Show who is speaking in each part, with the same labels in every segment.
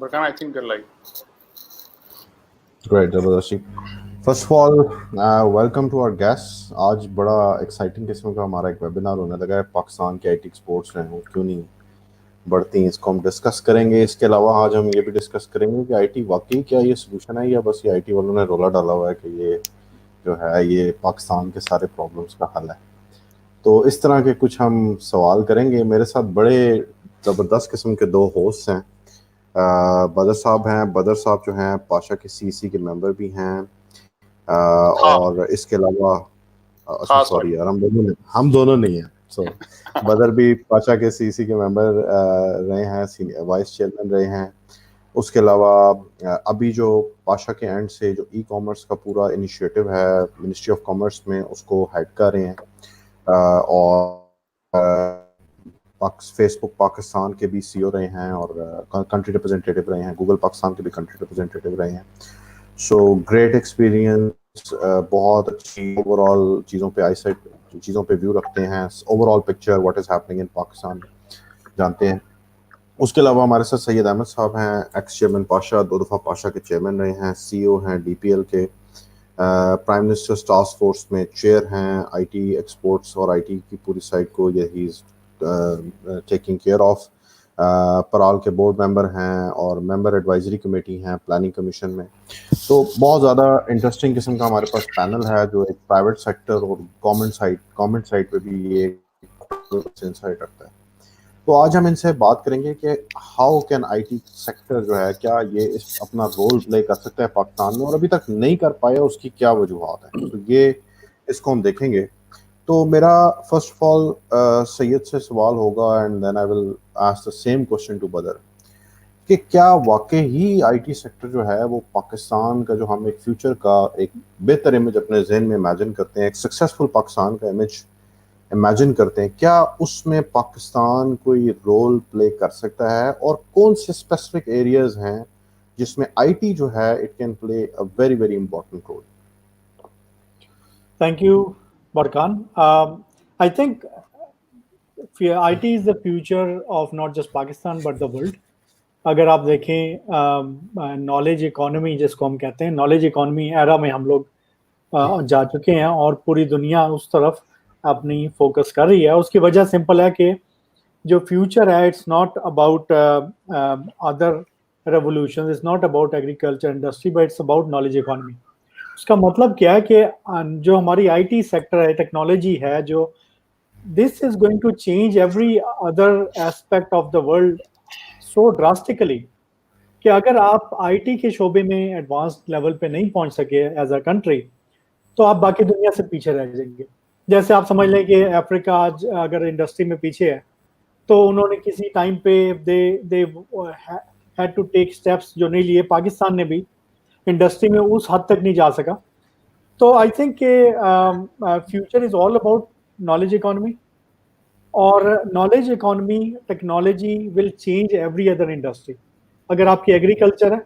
Speaker 1: Burkan, I think you're live.
Speaker 2: Great, जबरदस्ती. First of all, welcome to our guests. आज बड़ा exciting किस्म का हमारा एक वेबिनार होने लगा है पाकिस्तान के आईटी एक्सपोर्ट्स हैं वो क्यों नहीं बढ़ती हैं, इसको हम डिस्कस करेंगे. इसके अलावा आज हम ये भी डिस्कस करेंगे कि आईटी वाकई क्या ये सोल्यूशन है या बस ये आईटी वालों ने रोला डाला हुआ है कि ये जो है ये पाकिस्तान के सारे प्रॉब्लम्स का हल है. तो इस तरह के कुछ हम सवाल करेंगे. मेरे साथ बड़े ज़बरदस्त किस्म के दो होस्ट हैं. बदर साहब हैं. बदर साहब जो हैं पाशा के सीसी के मेंबर भी हैं. और इसके अलावा अच्छा सॉरी यार हम दोनों नहीं हैं. सो बदर भी पाशा के सीसी के मेंबर रहे हैं, सीनियर वाइस चेयरमैन रहे हैं. उसके अलावा अभी जो पाशा के एंड से जो ई कॉमर्स का पूरा इनिशिएटिव है मिनिस्ट्री ऑफ कॉमर्स में उसको हेड कर रहे हैं. और फेसबुक पाकिस्तान के भी सीईओ रहे हैं और कंट्री रिप्रेजेंटेटिव रहे हैं. गूगल पाकिस्तान के भी कंट्री रिप्रेजेंटेटिव रहे हैं. सो ग्रेट एक्सपीरियंस, बहुत अच्छी ओवरऑल चीज़ों पे आईसाइट चीज़ों पे व्यू रखते हैं. Overall picture what is happening in Pakistan जानते हैं. उसके अलावा हमारे साथ सैयद अहमद साहब हैं, एक्स चेयरमैन पाशा, 2 दफ़ा पाशा के चेयरमैन रहे हैं, सीईओ हैं डीपीएल के, प्राइम मिनिस्टर टास्क फोर्स में चेयर हैं आईटी एक्सपोर्ट्स और आईटी की पूरी साइट को ये ही टेकिंग केयर ऑफ. पराल के बोर्ड मेंबर हैं और मेंबर एडवाइजरी कमेटी हैं प्लानिंग कमीशन में. तो बहुत ज़्यादा इंटरेस्टिंग किस्म का हमारे पास पैनल है जो एक प्राइवेट सेक्टर और गवर्नमेंट साइड पे भी ये इंसाइट रखता है. तो आज हम इनसे बात करेंगे कि हाउ कैन आईटी सेक्टर जो है क्या ये इस अपना रोल प्ले कर सकता है पाकिस्तान में और अभी तक नहीं कर पाया उसकी क्या वजूहत है. तो ये इसको हम देखेंगे. तो मेरा फर्स्ट ऑफ ऑल सैयद से सवाल होगा and then I will ask the same question to Badar कि क्या वाकई ही आईटी सेक्टर जो है वो पाकिस्तान का जो हम एक फ्यूचर का एक बेहतर इमेज अपने जहन में इमेजिन करते हैं, एक सक्सेसफुल पाकिस्तान का इमेज इमेजिन करते हैं, क्या उसमें पाकिस्तान कोई रोल प्ले कर सकता है और कौन से स्पेसिफिक एरियाज हैं जिसमें आईटी जो है it can play a very very important role.
Speaker 3: Thank you, Barkan. I think IT is the future of not just Pakistan but the world. अगर आप देखें नॉलेज इकोनॉमी जिसको हम कहते हैं, नॉलेज इकोनॉमी एरा में हम लोग जा चुके हैं और पूरी दुनिया उस तरफ अपनी फोकस कर रही है. उसकी वजह सिंपल है कि जो फ्यूचर है it's not about other revolution, it's not about agriculture industry but it's about knowledge economy. उसका मतलब क्या है कि जो हमारी आईटी सेक्टर है, टेक्नोलॉजी है, जो this is going to change every other aspect of the world so drastically कि अगर आप आईटी के शोबे में एडवांस्ड लेवल पे नहीं पहुंच सके एज अ कंट्री तो आप बाकी दुनिया से पीछे रह जाएंगे. जैसे आप समझ लें कि अफ्रीका आज अगर इंडस्ट्री में पीछे है तो उन्होंने किसी टाइम पे they had to take steps जो नहीं लिए. पाकिस्तान ने भी इंडस्ट्री में उस हद तक नहीं जा सका. तो आई थिंक के future is all about knowledge economy और knowledge economy technology will change every other industry. अगर आपकी एग्रीकल्चर है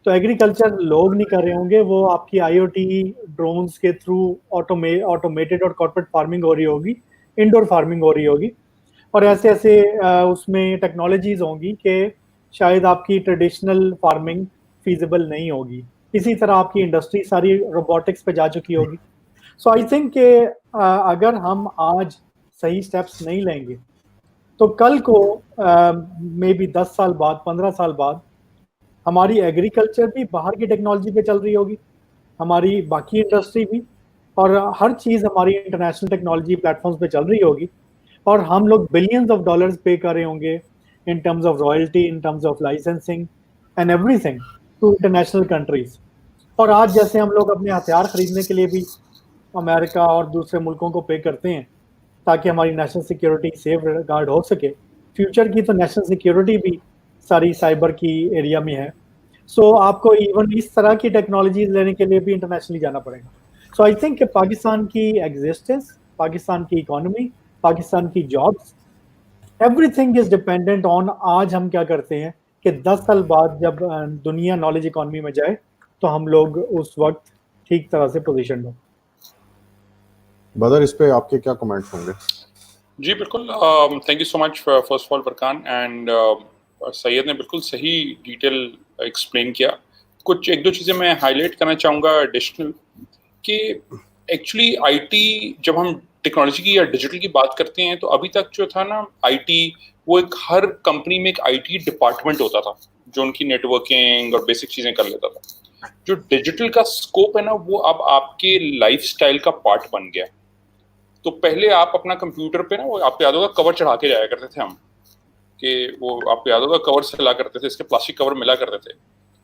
Speaker 3: तो एग्रीकल्चर लोग नहीं कर रहे होंगे, वो आपकी आईओटी ड्रोन्स के थ्रू ऑटोमेटेड और कॉर्पोरेट फार्मिंग हो रही होगी, इंडोर फार्मिंग हो रही होगी और ऐसे ऐसे उसमें टेक्नोलॉजीज होंगी कि शायद आपकी ट्रेडिशनल फार्मिंग फीजिबल नहीं होगी. इसी तरह आपकी इंडस्ट्री सारी रोबोटिक्स पे जा चुकी होगी. सो आई थिंक कि अगर हम आज सही स्टेप्स नहीं लेंगे तो कल को मे बी 10 साल बाद 15 साल बाद हमारी एग्रीकल्चर भी बाहर की टेक्नोलॉजी पे चल रही होगी, हमारी बाकी इंडस्ट्री भी, और हर चीज़ हमारी इंटरनेशनल टेक्नोलॉजी प्लेटफॉर्म्स पे चल रही होगी और हम लोग बिलियंस ऑफ डॉलर्स पे कर रहे होंगे in terms of royalty, in terms of licensing and everything to international countries. और आज जैसे हम लोग अपने हथियार खरीदने के लिए भी अमेरिका और दूसरे मुल्कों को पे करते हैं ताकि हमारी नेशनल सिक्योरिटी सेफ गार्ड हो सके, फ्यूचर की तो नेशनल सिक्योरिटी भी सारी साइबर की एरिया में है. सो आपको इवन इस तरह की टेक्नोलॉजीज लेने के लिए भी इंटरनेशनली जाना पड़ेगा. सो आई थिंक पाकिस्तान की एग्जिस्टेंस, पाकिस्तान की इकोनॉमी, पाकिस्तान की jobs, everything is dependent on आज हम क्या करते हैं कि 10 साल बाद जब दुनिया नॉलेज इकोनॉमी में जाए तो हम लोग उस वक्त ठीक तरह से पोजीशन हो.
Speaker 2: बदर, इस पे आपके क्या कमेंट्स होंगे?
Speaker 1: जी बिल्कुल. Thank you so much first of all Barkan. And Syed ने बिल्कुल सही डिटेल एक्सप्लेन किया। कुछ एक दो चीज़ें मैं हाईलाइट करना चाहूँगा एडिशनल, कि एक्चुअली आईटी, जब हम टेक्नोलॉजी की या डिजिटल की बात करते हैं, तो अभी तक जो था ना आईटी, वो एक हर कंपनी में एक आईटी डिपार्टमेंट होता था जो उनकी नेटवर्किंग और बेसिक चीज़ें कर लेता था। जो डिजिटल का स्कोप है ना, वो अब आपके लाइफस्टाइल का पार्ट बन गया। तो पहले आप अपना कंप्यूटर पे ना, वो आपको याद होगा कवर चढ़ा के जाया करते थे हम, कि वो आपको याद होगा कवर चला करते थे, इसके प्लास्टिक कवर मिला करते थे।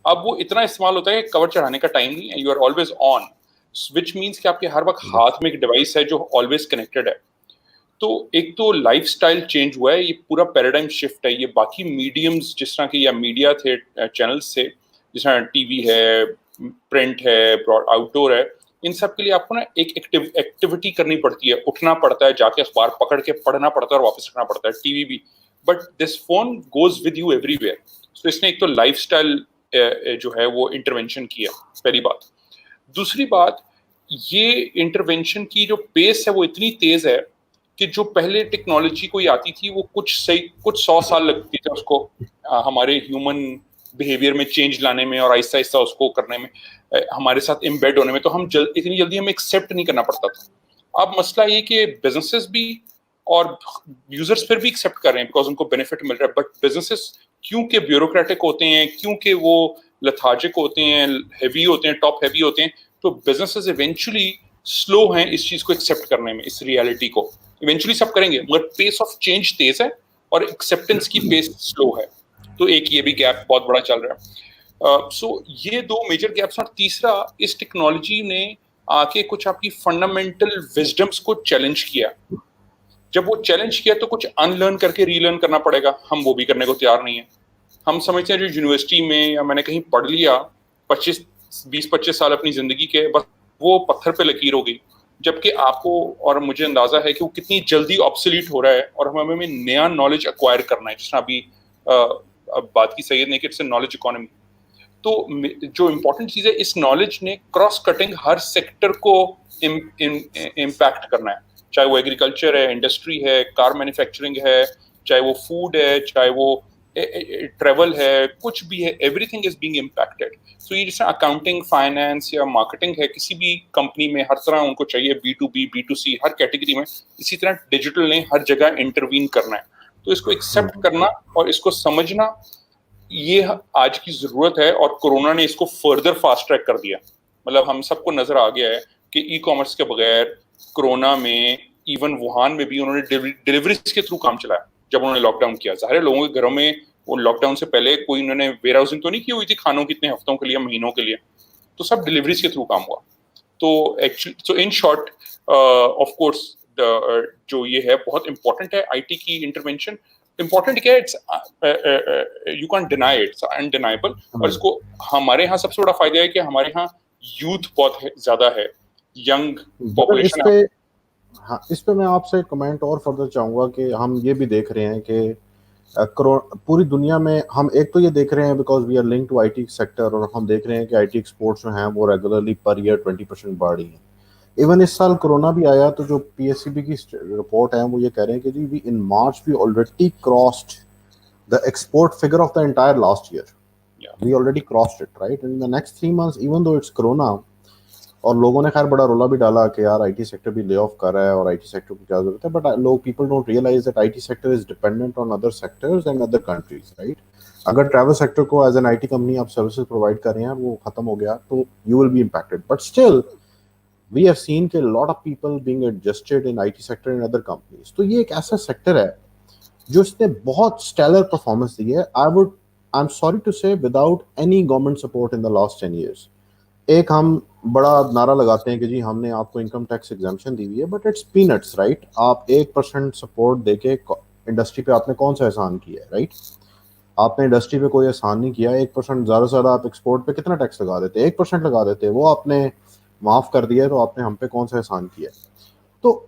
Speaker 1: अब वो इतना इस्तेमाल होता है कि कवर चढ़ाने का टाइम नहीं है, you are always on, which means कि आपके हर वक्त हाथ में एक डिवाइस है जो ऑलवेज कनेक्टेड है। तो एक तो लाइफस्टाइल चेंज हुआ है, ये पूरा पैराडाइम शिफ्ट है। ये बाकी मीडियम्स जिस तरह के या मीडिया थे, चैनल्स थे, जिस तरह टीवी है, प्रिंट है, आउटडोर है, इन सब के लिए आपको ना एक एक्टिविटी करनी पड़ती है, उठना पड़ता है, जाके अखबार पकड़ के पढ़ना पड़ता है और वापस रखना पड़ता है, टीवी भी। But this phone goes with you everywhere. तो इसने एक तो लाइफस्टाइल जो है वो इंटरवेंशन किया, पहली बात। दूसरी बात, ये इंटरवेंशन की जो पेस है वो इतनी तेज है कि जो पहले टेक्नोलॉजी कोई आती थी, वो कुछ 100 साल लगती थी उसको हमारे ह्यूमन बिहेवियर में चेंज लाने में और आहिस्ता आहिस्ता उसको करने में, हमारे साथ इम्बेड होने में। तो हम इतनी जल्दी हमें एक्सेप्ट नहीं करना पड़ता था। अब मसला ये कि बिजनेसेस भी और यूजर्स फिर भी एक्सेप्ट कर रहे हैं बिकॉज उनको बेनिफिट मिल रहा है। बट बिजनेसेस क्योंकि ब्यूरोक्रेटिक होते हैं, क्योंकि वो लथार्जिक होते हैं, हैवी होते हैं, टॉप हैवी होते हैं, तो बिजनेसेस इवेंचुअली स्लो हैं इस चीज को एक्सेप्ट करने में, इस रियलिटी को। इवेंचुअली सब करेंगे, मगर पेस ऑफ चेंज तेज है और एक्सेप्टेंस की पेस स्लो है। तो एक ये भी गैप बहुत बड़ा चल रहा है। सो ये दो मेजर गैप्स। और तीसरा, इस टेक्नोलॉजी ने आके कुछ आपकी फंडामेंटल विजडम्स को चैलेंज किया। जब वो चैलेंज किया तो कुछ अनलर्न करके रीलर्न करना पड़ेगा, हम वो भी करने को तैयार नहीं है। हम समझते हैं जो यूनिवर्सिटी में या मैंने कहीं पढ़ लिया 20-25 साल अपनी जिंदगी के, बस वो पत्थर पे लकीर हो गई। जबकि आपको और मुझे अंदाजा है कि वो कितनी जल्दी ऑब्सोलीट हो रहा है और हमें नया नॉलेज एक्वायर करना है, जिसने अभी बात की सैयद ने कि इट्स नॉलेज इकोनॉमी। तो जो इम्पोर्टेंट चीज है, इस नॉलेज ने क्रॉस कटिंग हर सेक्टर को इम्पैक्ट करना है, चाहे वो एग्रीकल्चर है, इंडस्ट्री है, कार मैन्युफैक्चरिंग है, चाहे वो फूड है, चाहे वो ट्रेवल है, कुछ भी है, एवरीथिंग इज बीइंग इम्पैक्टेड। सो ये जैसे अकाउंटिंग, फाइनेंस या मार्केटिंग है, किसी भी कंपनी में हर तरह उनको चाहिए B2B, B2C, हर कैटेगरी में। इसी तरह डिजिटल ने हर जगह इंटरवीन करना है। तो इसको एक्सेप्ट करना और इसको समझना, ये आज की जरूरत है। और कोरोना ने इसको फर्दर फास्ट ट्रैक कर दिया। मतलब हम सबको नजर आ गया है कि ई कॉमर्स के बगैर कोरोना में, इवन वुहान में भी उन्होंने डिलीवरीज के थ्रू काम चलाया जब उन्होंने लॉकडाउन किया। ज़ाहिर है लोगों के घरों में वो लॉकडाउन से पहले कोई उन्होंने वेयर हाउसिंग तो नहीं की हुई थी खानों की इतने हफ्तों के लिए, महीनों के लिए, तो सब डिलीवरीज के थ्रू काम हुआ। तो actually, so in short, of course जो ये है बहुत इंपॉर्टेंट है आईटी की इंटरवेंशन। इंपॉर्टेंट क्या है, it's you can deny, it's undeniable. और इसको हमारे यहाँ सबसे बड़ा फायदा है कि हमारे यहाँ यूथ बहुत ज्यादा है, यंग पॉपुलेशन है।
Speaker 2: हाँ, इस पे मैं आपसे कमेंट और फर्दर चाहूँगा कि हम ये भी देख रहे हैं कि पूरी दुनिया में हम एक तो ये देख रहे हैं because we are link to IT sector, और हम देख रहे हैं कि आईटी एक्सपोर्ट्स जो हैं वो रेगुलरली पर ईयर 20% बढ़ रही हैं। इवन इस साल कोरोना भी आया तो जो पीएससीबी की रिपोर्ट है वो ये कह रहे हैं कि जी we in March we already crossed the export figure of the entire last year, we already crossed it, right. In the next 3 months even though it's corona, और लोगों ने खैर बड़ा रोला भी डाला कि यार आईटी सेक्टर भी ले ऑफ कर रहा है और आईटी सेक्टर को क्या जरूरत है, बट लोग people don't realize that IT sector is dependent on other sectors and other countries, right. अगर ट्रैवल सेक्टर को एज एन आईटी कंपनी आप सर्विसेज प्रोवाइड कर रहे हैं, वो खत्म हो गया तो you will be impacted. But still we have seen के lot of people being adjusted in IT sector in other companies. तो ये एक ऐसा सेक्टर है जो इसने बहुत स्टेलर परफॉर्मेंस दी है। आई एम सॉरी टू से without any government support in the last 10 years। एक हम बड़ा नारा लगाते हैं कि जी हमने आपको इनकम टैक्स एग्जाम्पशन दी हुई है, बट इट्स पीनट्स, राइट। आप 1% सपोर्ट देके इंडस्ट्री पे आपने कौन सा एहसान किया है, राइट। आपने इंडस्ट्री पे कोई एहसान नहीं किया। 1% ज़्यादा से ज़्यादा आप एक्सपोर्ट पे कितना टैक्स लगा देते, 1% लगा देते, वो आपने माफ़ कर दिया, तो आपने हम पे कौन सा एहसान किया। तो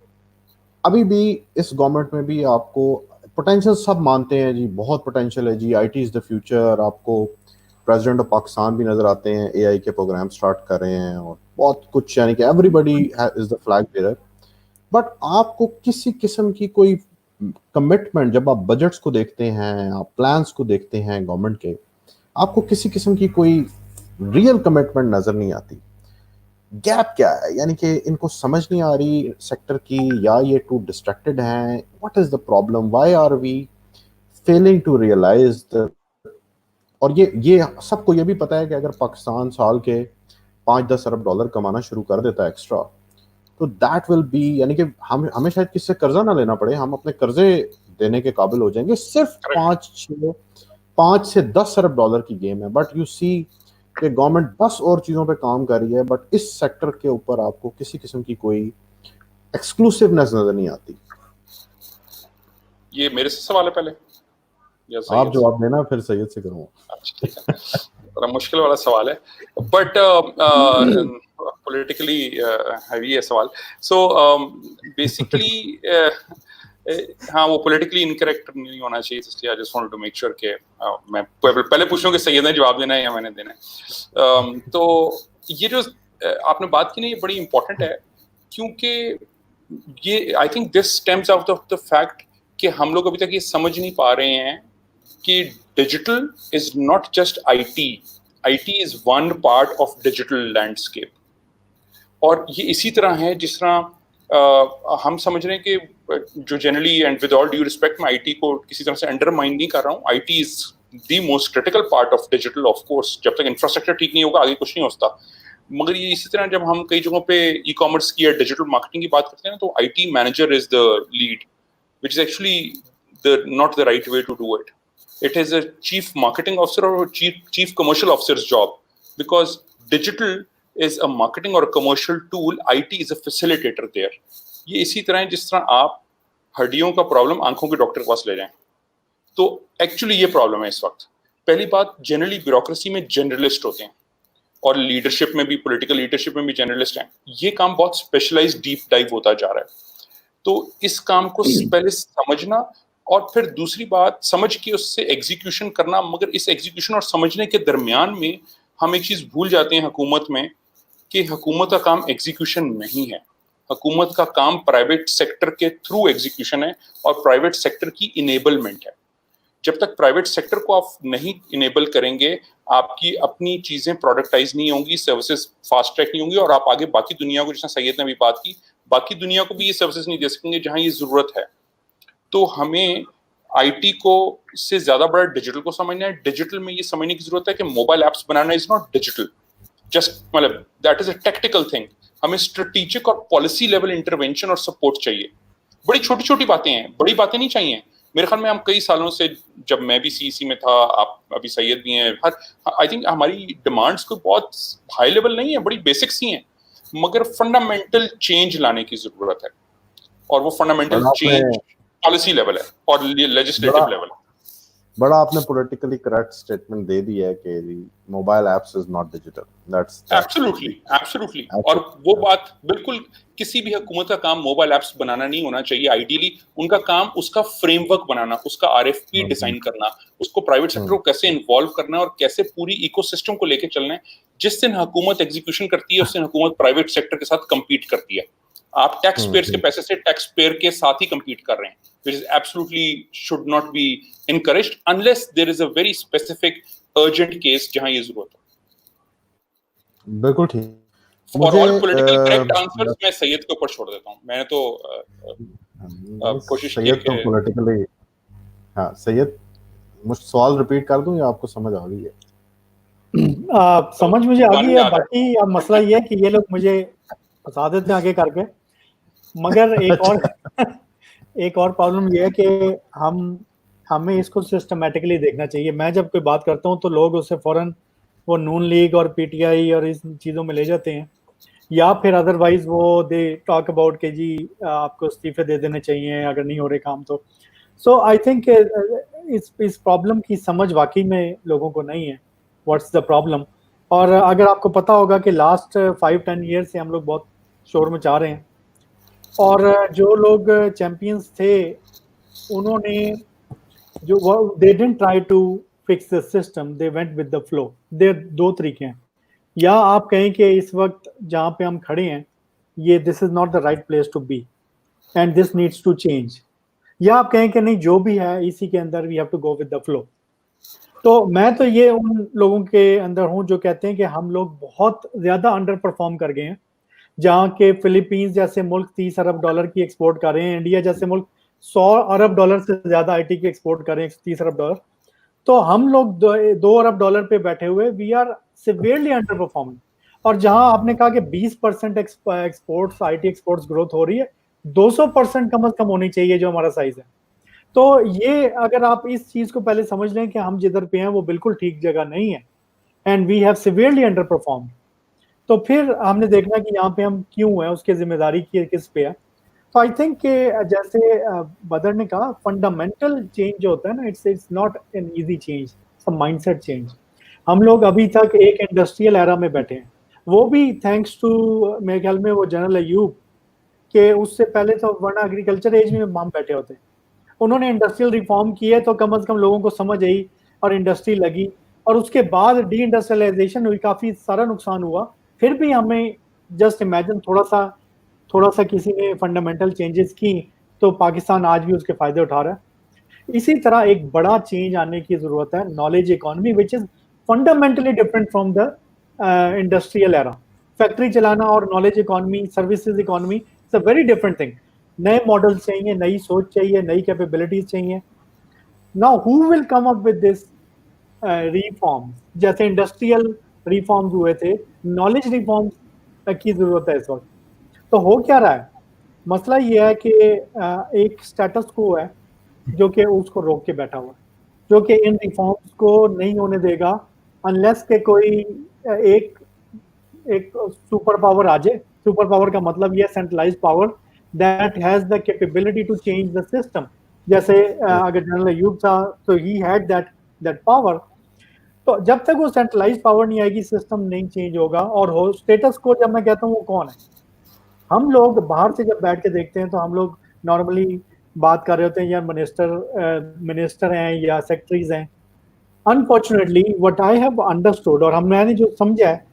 Speaker 2: अभी भी इस गवर्नमेंट में भी आपको पोटेंशियल सब मानते हैं जी, बहुत पोटेंशियल है जी, आईटी इज़ द फ्यूचर। आपको प्रेसिडेंट ऑफ पाकिस्तान भी नजर आते हैं, एआई के प्रोग्राम स्टार्ट कर रहे हैं और बहुत कुछ, यानी कि everybody is the flag bearer. But आपको किसी किस्म की कोई कमिटमेंट, जब आप बजट्स को देखते हैं, आप प्लान्स को देखते हैं गवर्नमेंट के, आपको किसी किस्म की कोई रियल कमिटमेंट नजर नहीं आती। गैप क्या है, यानी कि इनको समझ नहीं आ रही सेक्टर की, या ये टू डिस्ट्रैक्टेड हैं? What is the problem, why are we failing to realise the. और ये सबको ये भी पता है कि अगर पाकिस्तान साल के 5-10 अरब डॉलर कमाना शुरू कर देता है एक्स्ट्रा, तो दैट विल बी, यानी कि हम हमें शायद किससे कर्जा ना लेना पड़े, हम अपने कर्जे देने के काबिल हो जाएंगे। सिर्फ 5 से 10 अरब डॉलर की गेम है, बट यू सी कि गवर्नमेंट 10 और चीजों पे काम कर रही है, बट इस सेक्टर के ऊपर आपको किसी किस्म की कोई एक्सक्लूसिवनेस नजर नहीं आती।
Speaker 1: ये मेरे से सवाल है पहले या सैयद
Speaker 2: आप जवाब देना, फिर सैयद से करूँगा।
Speaker 1: अच्छा ठीक है, थोड़ा मुश्किल वाला सवाल है, बट politically हैवी है सवाल। सो बेसिकली हाँ, वो politically incorrect नहीं होना चाहिए, इसलिए I just wanted to make sure कि मैं पहले पूछूं कि सैयद ने जवाब देना है या मैंने देना है। तो ये जो आपने बात की ना, ये बड़ी इंपॉर्टेंट है, क्योंकि ये आई think this stems out of the fact कि हम लोग अभी तक ये समझ नहीं पा रहे हैं कि digital is not just IT, IT is one part of digital landscape. और ये इसी तरह है जिस तरह हम समझ रहे हैं कि जो generally, and with all due respect, मैं आईटी को किसी तरह से अंडरमाइन नहीं कर रहा हूँ, IT is the most critical part of digital. Of course जब तक इंफ्रास्ट्रक्चर ठीक नहीं होगा आगे कुछ नहीं होता। मगर ये इसी तरह जब हम कई जगहों पे ई कॉमर्स की या डिजिटल मार्केटिंग की बात करते हैं ना, तो IT manager is the lead, which is actually not the right way to do it. It is a chief marketing officer or chief commercial officer's job, because digital is a marketing or a commercial tool. IT is a facilitator there. ये इसी तरह है जिस तरह आप हड्डियों का problem आंखों के डॉक्टर के पास ले जाएं, तो एक्चुअली ये प्रॉब्लम है इस वक्त। पहली बात, जनरली ब्यूरोक्रेसी में जनरलिस्ट होते हैं, और लीडरशिप में भी, पॉलिटिकल लीडरशिप में भी जनरलिस्ट हैं। ये काम बहुत स्पेशलाइज्ड डीप डाइव होता जा रहा है। तो इस काम को पहले समझना, और फिर दूसरी बात समझ के उससे एग्जीक्यूशन करना। मगर इस एग्जीक्यूशन और समझने के दरमियान में हम एक चीज भूल जाते हैं हुकूमत में, कि हुकूमत का काम एग्जीक्यूशन नहीं है। हुकूमत का काम प्राइवेट सेक्टर के थ्रू एग्जीक्यूशन है, और प्राइवेट सेक्टर की इनेबलमेंट है। जब तक प्राइवेट सेक्टर को आप नहीं इनेबल करेंगे, आपकी अपनी चीजें प्रोडक्टाइज नहीं होंगी, सर्विसेज फास्ट ट्रैक नहीं होंगी, और आप आगे बाकी दुनिया को, जैसा सैयद ने भी बात की, बाकी दुनिया को भी ये सर्विसेज नहीं दे सकेंगे जहां ये जरूरत है। तो हमें आईटी को से ज्यादा बड़ा डिजिटल को समझना है। डिजिटल में ये समझने की जरूरत है कि मोबाइल एप्स बनाना इज नॉट डिजिटल, जस्ट मतलब that is a technical thing. हमें स्ट्रेटेजिक और पॉलिसी लेवल इंटरवेंशन और सपोर्ट चाहिए। बड़ी छोटी छोटी बातें हैं, बड़ी बातें नहीं चाहिए। मेरे ख्याल में हम कई सालों से, जब मैं भी सीईसी में था, आप अभी सैयद भी हैं, आई थिंक हमारी डिमांड्स कोई बहुत हाई लेवल नहीं है, बड़ी बेसिक्स ही हैं, मगर फंडामेंटल चेंज लाने की जरूरत है। और वो फंडामेंटल चेंज पॉलिसी लेवल है और लेजिस्लेटिव लेवल है।
Speaker 2: बड़ा आपने पॉलिटिकली करेक्ट स्टेटमेंट दे दी है कि mobile apps is not digital. That's
Speaker 1: absolutely. और वो बात बिल्कुल, किसी भी हुकूमत का काम मोबाइल एप्स बनाना नहीं होना चाहिए। आइडियली उनका काम उसका फ्रेमवर्क बनाना, उसका आरएफपी डिजाइन करना, उसको प्राइवेट सेक्टर को कैसे इन्वॉल्व करना है और कैसे पूरी इकोसिस्टम को लेके चलना है। जिस दिन हुकूमत एग्जीक्यूशन करती है, उस दिन हुकूमत प्राइवेट सेक्टर के साथ कम्पीट करती है। आप टैक्स पेयर्स के पैसे से टैक्स पेयर के साथ ही कम्पीट कर रहे हैं, which is absolutely should not be encouraged unless there is a very specific urgent case जहां ये जरूरत है।
Speaker 2: बिल्कुल ठीक।
Speaker 1: For all political correct answers मैं सैयद के ऊपर छोड़ देता हूँ। मैंने तो कोशिश की
Speaker 2: तो politically, हाँ सैयद, मुझे सवाल रिपीट कर दूं या आपको समझ आ गई है?
Speaker 3: समझ मुझे आ गई है। बाकी अब मसला ये है कि ये लोग मुझे फंसा देते हैं आगे करके। मगर एक और प्रॉब्लम ये है कि हमें इसको सिस्टमैटिकली देखना चाहिए। मैं जब कोई बात करता हूँ तो लोग उससे फौरन वो नून लीग और पीटीआई और इस चीज़ों में ले जाते हैं, या फिर अदरवाइज वो दे टॉक अबाउट के जी आपको इस्तीफे दे देने चाहिए अगर नहीं हो रहे काम तो। सो आई थिंक इस प्रॉब्लम की समझ वाकई में लोगों को नहीं है, व्हाट्स द प्रॉब्लम। और अगर आपको पता होगा कि लास्ट 5-10 ईयर से हम लोग बहुत शोर मचा रहे हैं, और जो लोग चैंपियंस थे उन्होंने जो they didn't try to fix the system, they went with the flow. There दो तरीके हैं, या आप कहें कि इस वक्त जहाँ पे हम खड़े हैं ये this is not the right place to be and this needs to change, या आप कहें कि नहीं जो भी है इसी के अंदर we have to go with the flow. तो मैं तो ये उन लोगों के अंदर हूं जो कहते हैं कि हम लोग बहुत ज्यादा अंडर परफॉर्म कर गए हैं। जहाँ के फिलीपींस जैसे मुल्क 30 अरब डॉलर की एक्सपोर्ट कर रहे हैं, इंडिया जैसे मुल्क 100 अरब डॉलर से ज्यादा आईटी की एक्सपोर्ट कर रहे हैं, 30 अरब डॉलर। तो हम लोग 2 अरब डॉलर पे बैठे हुए, we are severely underperforming. और जहां आपने कहा कि 20% एक्सपोर्ट्स, आईटी एक्सपोर्ट्स ग्रोथ हो रही है, 200% कम से कम होनी चाहिए जो हमारा साइज है। तो ये अगर आप इस चीज को पहले समझ लें कि हम जिधर पे हैं वो बिल्कुल ठीक जगह नहीं है, and we have severely underperform, तो फिर हमने देखना कि यहाँ पे हम क्यों हैं, उसकी जिम्मेदारी किस पे है। तो आई थिंक कि जैसे बदर ने कहा, फंडामेंटल चेंज जो होता है ना, it's not an easy change, mindset change. हम लोग अभी तक एक इंडस्ट्रियल एरा में बैठे हैं, वो भी थैंक्स टू मेरे ख्याल में वो जनरल अयूब के, उससे पहले तो वरना एग्रीकल्चर एज में हम बैठे होते। उन्होंने इंडस्ट्रियल रिफॉर्म किए तो कम से कम लोगों को समझ आई और इंडस्ट्री लगी, और उसके बाद डी इंडस्ट्रियलाइजेशन हुई, काफी सारा नुकसान हुआ। फिर भी हमें जस्ट इमेजिन थोड़ा सा किसी ने फंडामेंटल चेंजेस की तो पाकिस्तान आज भी उसके फायदे उठा रहा है। इसी तरह एक बड़ा चेंज आने की जरूरत है, knowledge economy, which is fundamentally different from the industrial era. Factory चलाना और knowledge economy, services economy, it's a very different thing. नए मॉडल्स चाहिए, नई सोच चाहिए, नई कैपेबिलिटीज चाहिए। Now who will come up with this reform? जैसे इंडस्ट्रियल रिफॉर्म्स हुए थे, नॉलेज रिफॉर्म्स की जरूरत है इस वक्त। तो हो क्या रहा है? मसला ये है कि एक स्टेटस को है जो कि उसको रोक के बैठा हुआ है, जो कि इन रिफॉर्म्स को नहीं होने देगा अनलेस के कोई एक एक सुपर पावर आ जाए। सुपर पावर का मतलब ये centralise power that has the capability to change the system. जैसे अगर जनरल अयूब था तो ही हैड दैट पावर। तो जब तक वो सेंट्रलाइज पावर नहीं आएगी, सिस्टम नहीं चेंज होगा। और हो स्टेटस को जब मैं कहता हूँ वो कौन है, हम लोग बाहर से जब बैठ के देखते हैं तो हम लोग नॉर्मली बात कर रहे होते हैं या मिनिस्टर हैं या सेक्रेटरीज हैं। Unfortunately what I have understood, और मैंने जो समझा है,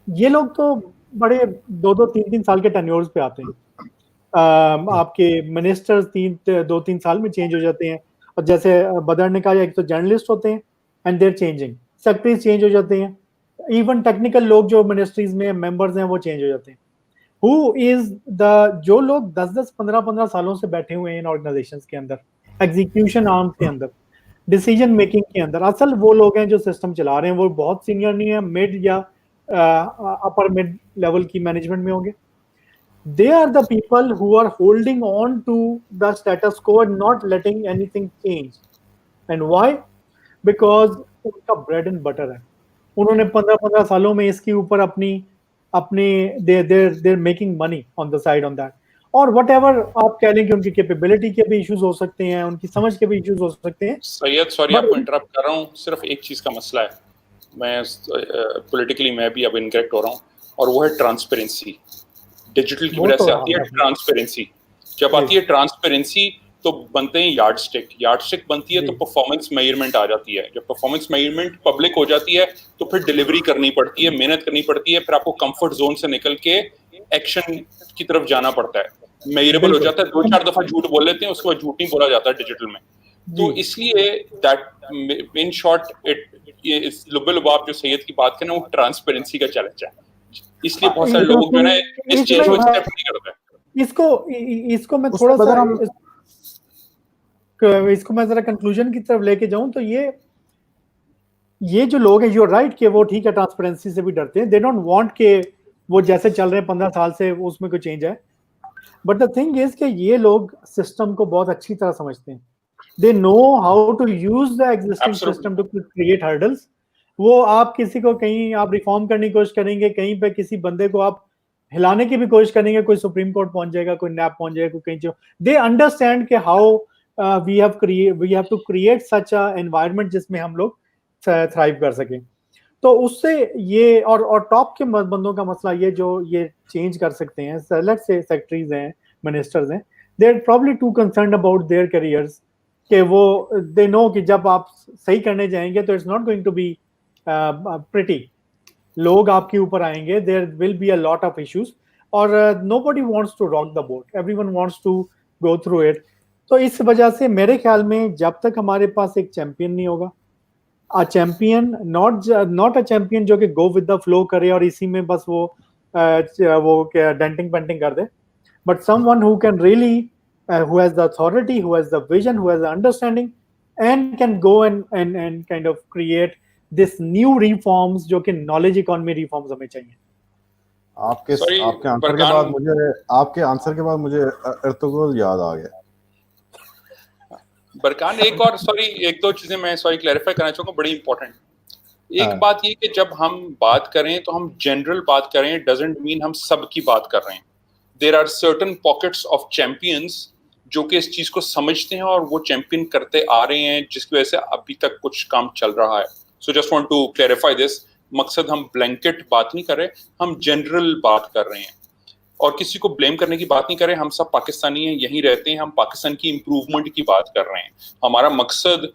Speaker 3: ये लोग तो बड़े 2-3 साल के टेन्योर्स पे आते हैं। आपके मिनिस्टर्स 2-3 साल में चेंज हो जाते हैं। और जैसे बदर ने कहा, एक तो जर्नलिस्ट होते हैं and they're changing, secretaries change हो जाते हैं, इवन टेक्निकल लोग जो मिनिस्ट्रीज में मेंबर्स हैं वो चेंज हो जाते हैं। हु इज द, जो लोग 10-10, 15-15 सालों से बैठे हुए हैं इन ऑर्गेनाइजेशंस के अंदर, एग्जीक्यूशन आर्म के अंदर, डिसीजन मेकिंग के अंदर, असल वो लोग हैं जो सिस्टम चला रहे हैं। वो बहुत सीनियर नहीं है, मिड या अपर मिड लेवल की मैनेजमेंट में होंगे। They are the people who are holding on to the status quo and not letting anything change. And why? Because उनका bread and butter है। उन्होंने 15-15 सालों में इसके ऊपर अपनी they're making money on the side on that। और whatever आप कह लें कि उनकी कैपेबिलिटी के भी इश्यूज हो सकते हैं, उनकी समझ के भी इश्यूज हो सकते हैं।
Speaker 1: सैयद, सॉरी आपको इंटरप्ट कर रहा हूँ, सिर्फ एक चीज का मसला है, मैं पॉलिटिकली मैं भी अब इनकरेक्ट हो रहा हूँ, और वो है ट्रांसपेरेंसी। डिजिटल की वजह से आती है ट्रांसपेरेंसी। जब आती है ट्रांसपेरेंसी तो बनते हैं यार्डस्टिक बनती है, तो परफॉर्मेंस मेजरमेंट आ जाती है। जब परफॉर्मेंस मेजरमेंट पब्लिक हो जाती है तो फिर डिलीवरी करनी पड़ती है, मेहनत करनी पड़ती है, फिर आपको कंफर्ट जोन से निकल के एक्शन की तरफ जाना पड़ता है। मेजरेबल हो जाता है, 2-4 दफा झूठ बोल लेते हैं, उसके बाद झूठ नहीं बोला जाता डिजिटल में। तो इसलिए दैट इन शॉर्ट इस लुबे-लुबाब जो सैयद की बात करें, वो ट्रांसपेरेंसी का चैलेंज है। इसलिए बहुत सारे लोग जो है इस चेंज को एक्सेप्ट नहीं करते।
Speaker 3: इसको मैं थोड़ा सा इसको मैं जरा कंक्लूजन की तरफ लेके जाऊं तो ये जो लोग हैं, यू आर राइट कि वो ठीक है ट्रांसपेरेंसी से भी डरते हैं। दे डोंट वांट के वो जैसे चल रहे हैं 15 साल से उसमें कोई चेंज है। बट द थिंग इज कि ये लोग सिस्टम को बहुत अच्छी तरह समझते हैं। They know how to use the existing system to create hurdles. वो आप किसी को कहीं आप रिफॉर्म करने की कोशिश करेंगे, कहीं पे किसी बंदे को आप हिलाने की भी कोशिश करेंगे, कोई सुप्रीम कोर्ट पहुंच जाएगा, कोई नैप पहुंच जाएगा, कोई कहीं। दे अंडरस्टैंड के how we have to create such a environment जिसमें हम लोग थ्राइव कर सकें। तो उससे ये और टॉप के बंदों का मसला ये चेंज कर सकते हैं, लेट्स से सेक्रेटरीज हैं, मिनिस्टर्स हैं, they are probably too concerned about their careers कि वो दे नो कि जब आप सही करने जाएंगे तो it's not going to be pretty. लोग आपके ऊपर आएंगे, there will be a lot of issues, और nobody wants to rock the boat, everyone wants to go through it. तो इस वजह से मेरे ख्याल में जब तक हमारे पास एक चैंपियन नहीं होगा, a champion not a champion जो कि गो विद द फ्लो करे और इसी में बस वो क्या डेंटिंग पेंटिंग कर दे, but someone who can really who has the authority, who has the vision, who has the understanding, and can go and kind of create this new reforms जो कि knowledge economy reforms हमें चाहिए.
Speaker 2: आपके
Speaker 1: sorry
Speaker 2: आपके answer के
Speaker 1: बरकान,
Speaker 2: बाद मुझे आपके आंसर के बाद मुझे अर्तुगरुल याद आ गया।
Speaker 1: बरकान एक और सॉरी एक दो चीजें मैं सॉरी क्लैरिफाई करना चाहूंगा, बड़ी इंपॉर्टेंट। एक
Speaker 2: हाँ।
Speaker 1: बात ये कि जब हम बात करें तो हम जनरल बात करें, डजंट मीन हम सब की बात कर रहे हैं। There are certain pockets of champions जो कि इस चीज को समझते हैं और वो चैंपियन करते आ रहे हैं, जिसकी वजह से अभी तक कुछ काम चल रहा है। So just want to clarify this. मकसद हम ब्लैंकेट बात नहीं कर रहे, हम जनरल बात कर रहे हैं और किसी को ब्लेम करने की बात नहीं कर रहे। हम सब पाकिस्तानी हैं, यहीं रहते हैं, हम पाकिस्तान की इंप्रूवमेंट की बात कर रहे हैं। हमारा मकसद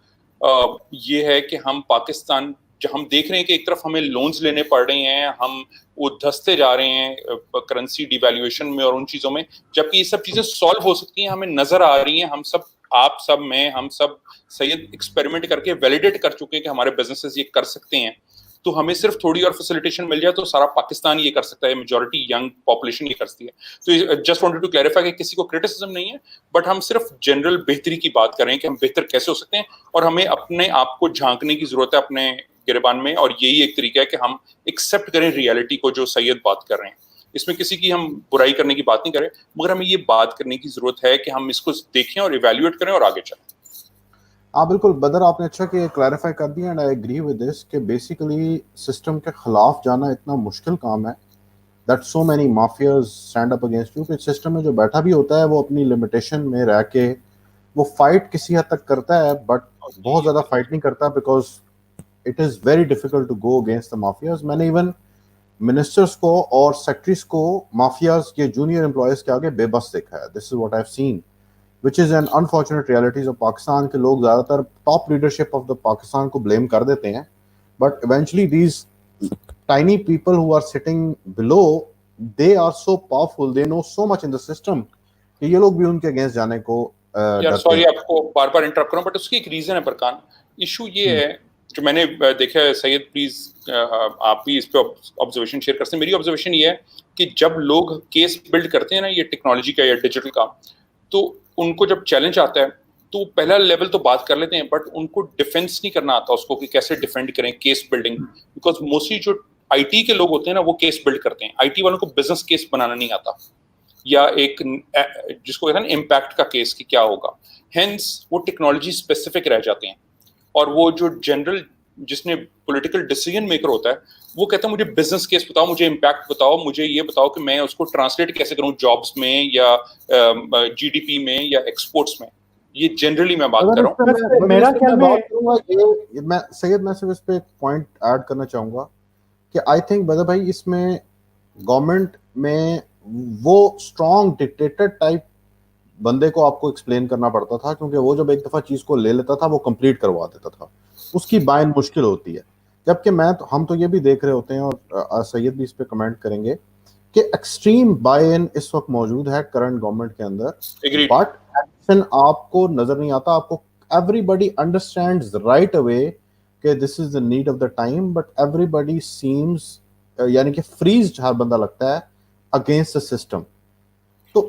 Speaker 1: ये है कि हम पाकिस्तान, जो हम देख रहे हैं कि एक तरफ हमें लोन्स लेने पड़ रहे हैं, हम वो धंसते जा रहे हैं करेंसी डिवैल्यूएशन में और उन चीजों में, जबकि ये सब चीजें सॉल्व हो सकती हैं, हमें नजर आ रही हैं। हम सब, आप सब, मैं, हम सब सैयद एक्सपेरिमेंट करके वैलिडेट कर चुके हैं कि हमारे बिजनेसेस ये कर सकते हैं। तो हमें सिर्फ थोड़ी और फैसिलिटेशन मिल जाए तो सारा पाकिस्तान ये कर सकता है, मेजॉरिटी यंग पॉपुलेशन ये करती है। तो जस्ट वांटेड टू क्लैरिफाई कि किसी को क्रिटिसिज्म नहीं है, बट हम सिर्फ जनरल बेहतरी की बात कर रहे हैं कि हम बेहतर कैसे हो सकते हैं और हमें अपने आप को झांकने की जरूरत है अपने गिरबान में। और यही एक तरीका है कि हम एक्सेप्ट करें रियलिटी को, जो सैयद बात कर रहे हैं। इसमें किसी की हम बुराई करने की बात नहीं करें, मगर हमें ये बात करने की जरूरत है कि हम इसको देखें और इवेल्युएट करें और आगे चलें।
Speaker 2: हाँ बिल्कुल बदर, आपने अच्छा कि क्लैरिफाई कर दिया and I agree with this कि बेसिकली सिस्टम के खिलाफ जाना इतना मुश्किल काम है that so many mafias stand up against you. कि सिस्टम में जो बैठा भी होता है वो अपनी लिमिटेशन में रह के वो फाइट किसी हद तक करता है, बट बहुत ज़्यादा फाइट नहीं करता because it is very difficult to go against the mafias. मैंने इवन मिनिस्टर्स को और सेक्रेटरीज को माफियाज के जूनियर एम्प्लॉयज़ के आगे बेबस देखा है। This is what I have seen which is an unfortunate realities of Pakistan के लोग ज़्यादातर top leadership of the Pakistan को ब्लेम कर देते हैं, but eventually these tiny people who are sitting below, they are so powerful, they know so much in the system कि ये लोग भी उनके अगेंस्ट जाने को
Speaker 1: यार सॉरी आपको बार बार इंटरप्ट करूं, बट उसकी एक रीजन है बरकान। इशू ये है जो मैंने देखा है, सैयद प्लीज आप भी इस पे ऑब्जर्वेशन शेयर कर सकते हैं। मेरी ऑब्जर्वेशन ये है कि जब लोग केस बिल्ड करते हैं ना, ये टेक्नोलॉजी का या डिजिटल का, तो उनको जब चैलेंज आता है तो पहला लेवल तो बात कर लेते हैं, बट उनको डिफेंस नहीं करना आता उसको कि कैसे डिफेंड करें केस बिल्डिंग। बिकॉज मोस्टली जो आईटी के लोग होते हैं ना, वो केस बिल्ड करते हैं। आईटी वालों को बिजनेस केस बनाना नहीं आता, या एक जिसको कहते हैं ना इम्पैक्ट का केस कि क्या होगा। हेंस वो टेक्नोलॉजी स्पेसिफिक रह जाते हैं, और वो जो जनरल जिसने पॉलिटिकल डिसीजन मेकर होता है वो कहता है मुझे बिजनेस केस बताओ, मुझे इम्पैक्ट बताओ, मुझे ये बताओ कि मैं उसको ट्रांसलेट कैसे करूं जॉब्स में या जीडीपी में या एक्सपोर्ट्स में। ये जनरली मैं बात कर रहा हूँ।
Speaker 3: मेरा ख्याल में
Speaker 2: मैं सैयद मैं सिर्फ इस पे एक पॉइंट ऐड करना चाहूंगा कि आई थिंक बदर भाई इसमें गवर्नमेंट में वो स्ट्रॉन्ग डिक्टेटर टाइप बंदे को आपको एक्सप्लेन करना पड़ता था, क्योंकि वो जब एक दफा चीज को ले लेता था वो कंप्लीट करवा देता था, उसकी बायन मुश्किल होती है। जबकि हम तो ये भी देख रहे होते हैं और सैयद भी इस पे कमेंट करेंगे कि एक्सट्रीम बाय-इन इस वक्त मौजूद है करंट गवर्नमेंट के अंदर, बट एक्शन आपको नजर नहीं आता। आपको एवरीबॉडी अंडरस्टैंड्स राइट अवे कि this is the need of the time, but everybody seems यानी कि फ्रीज हर बंदा लगता है अगेंस्ट द सिस्टम। तो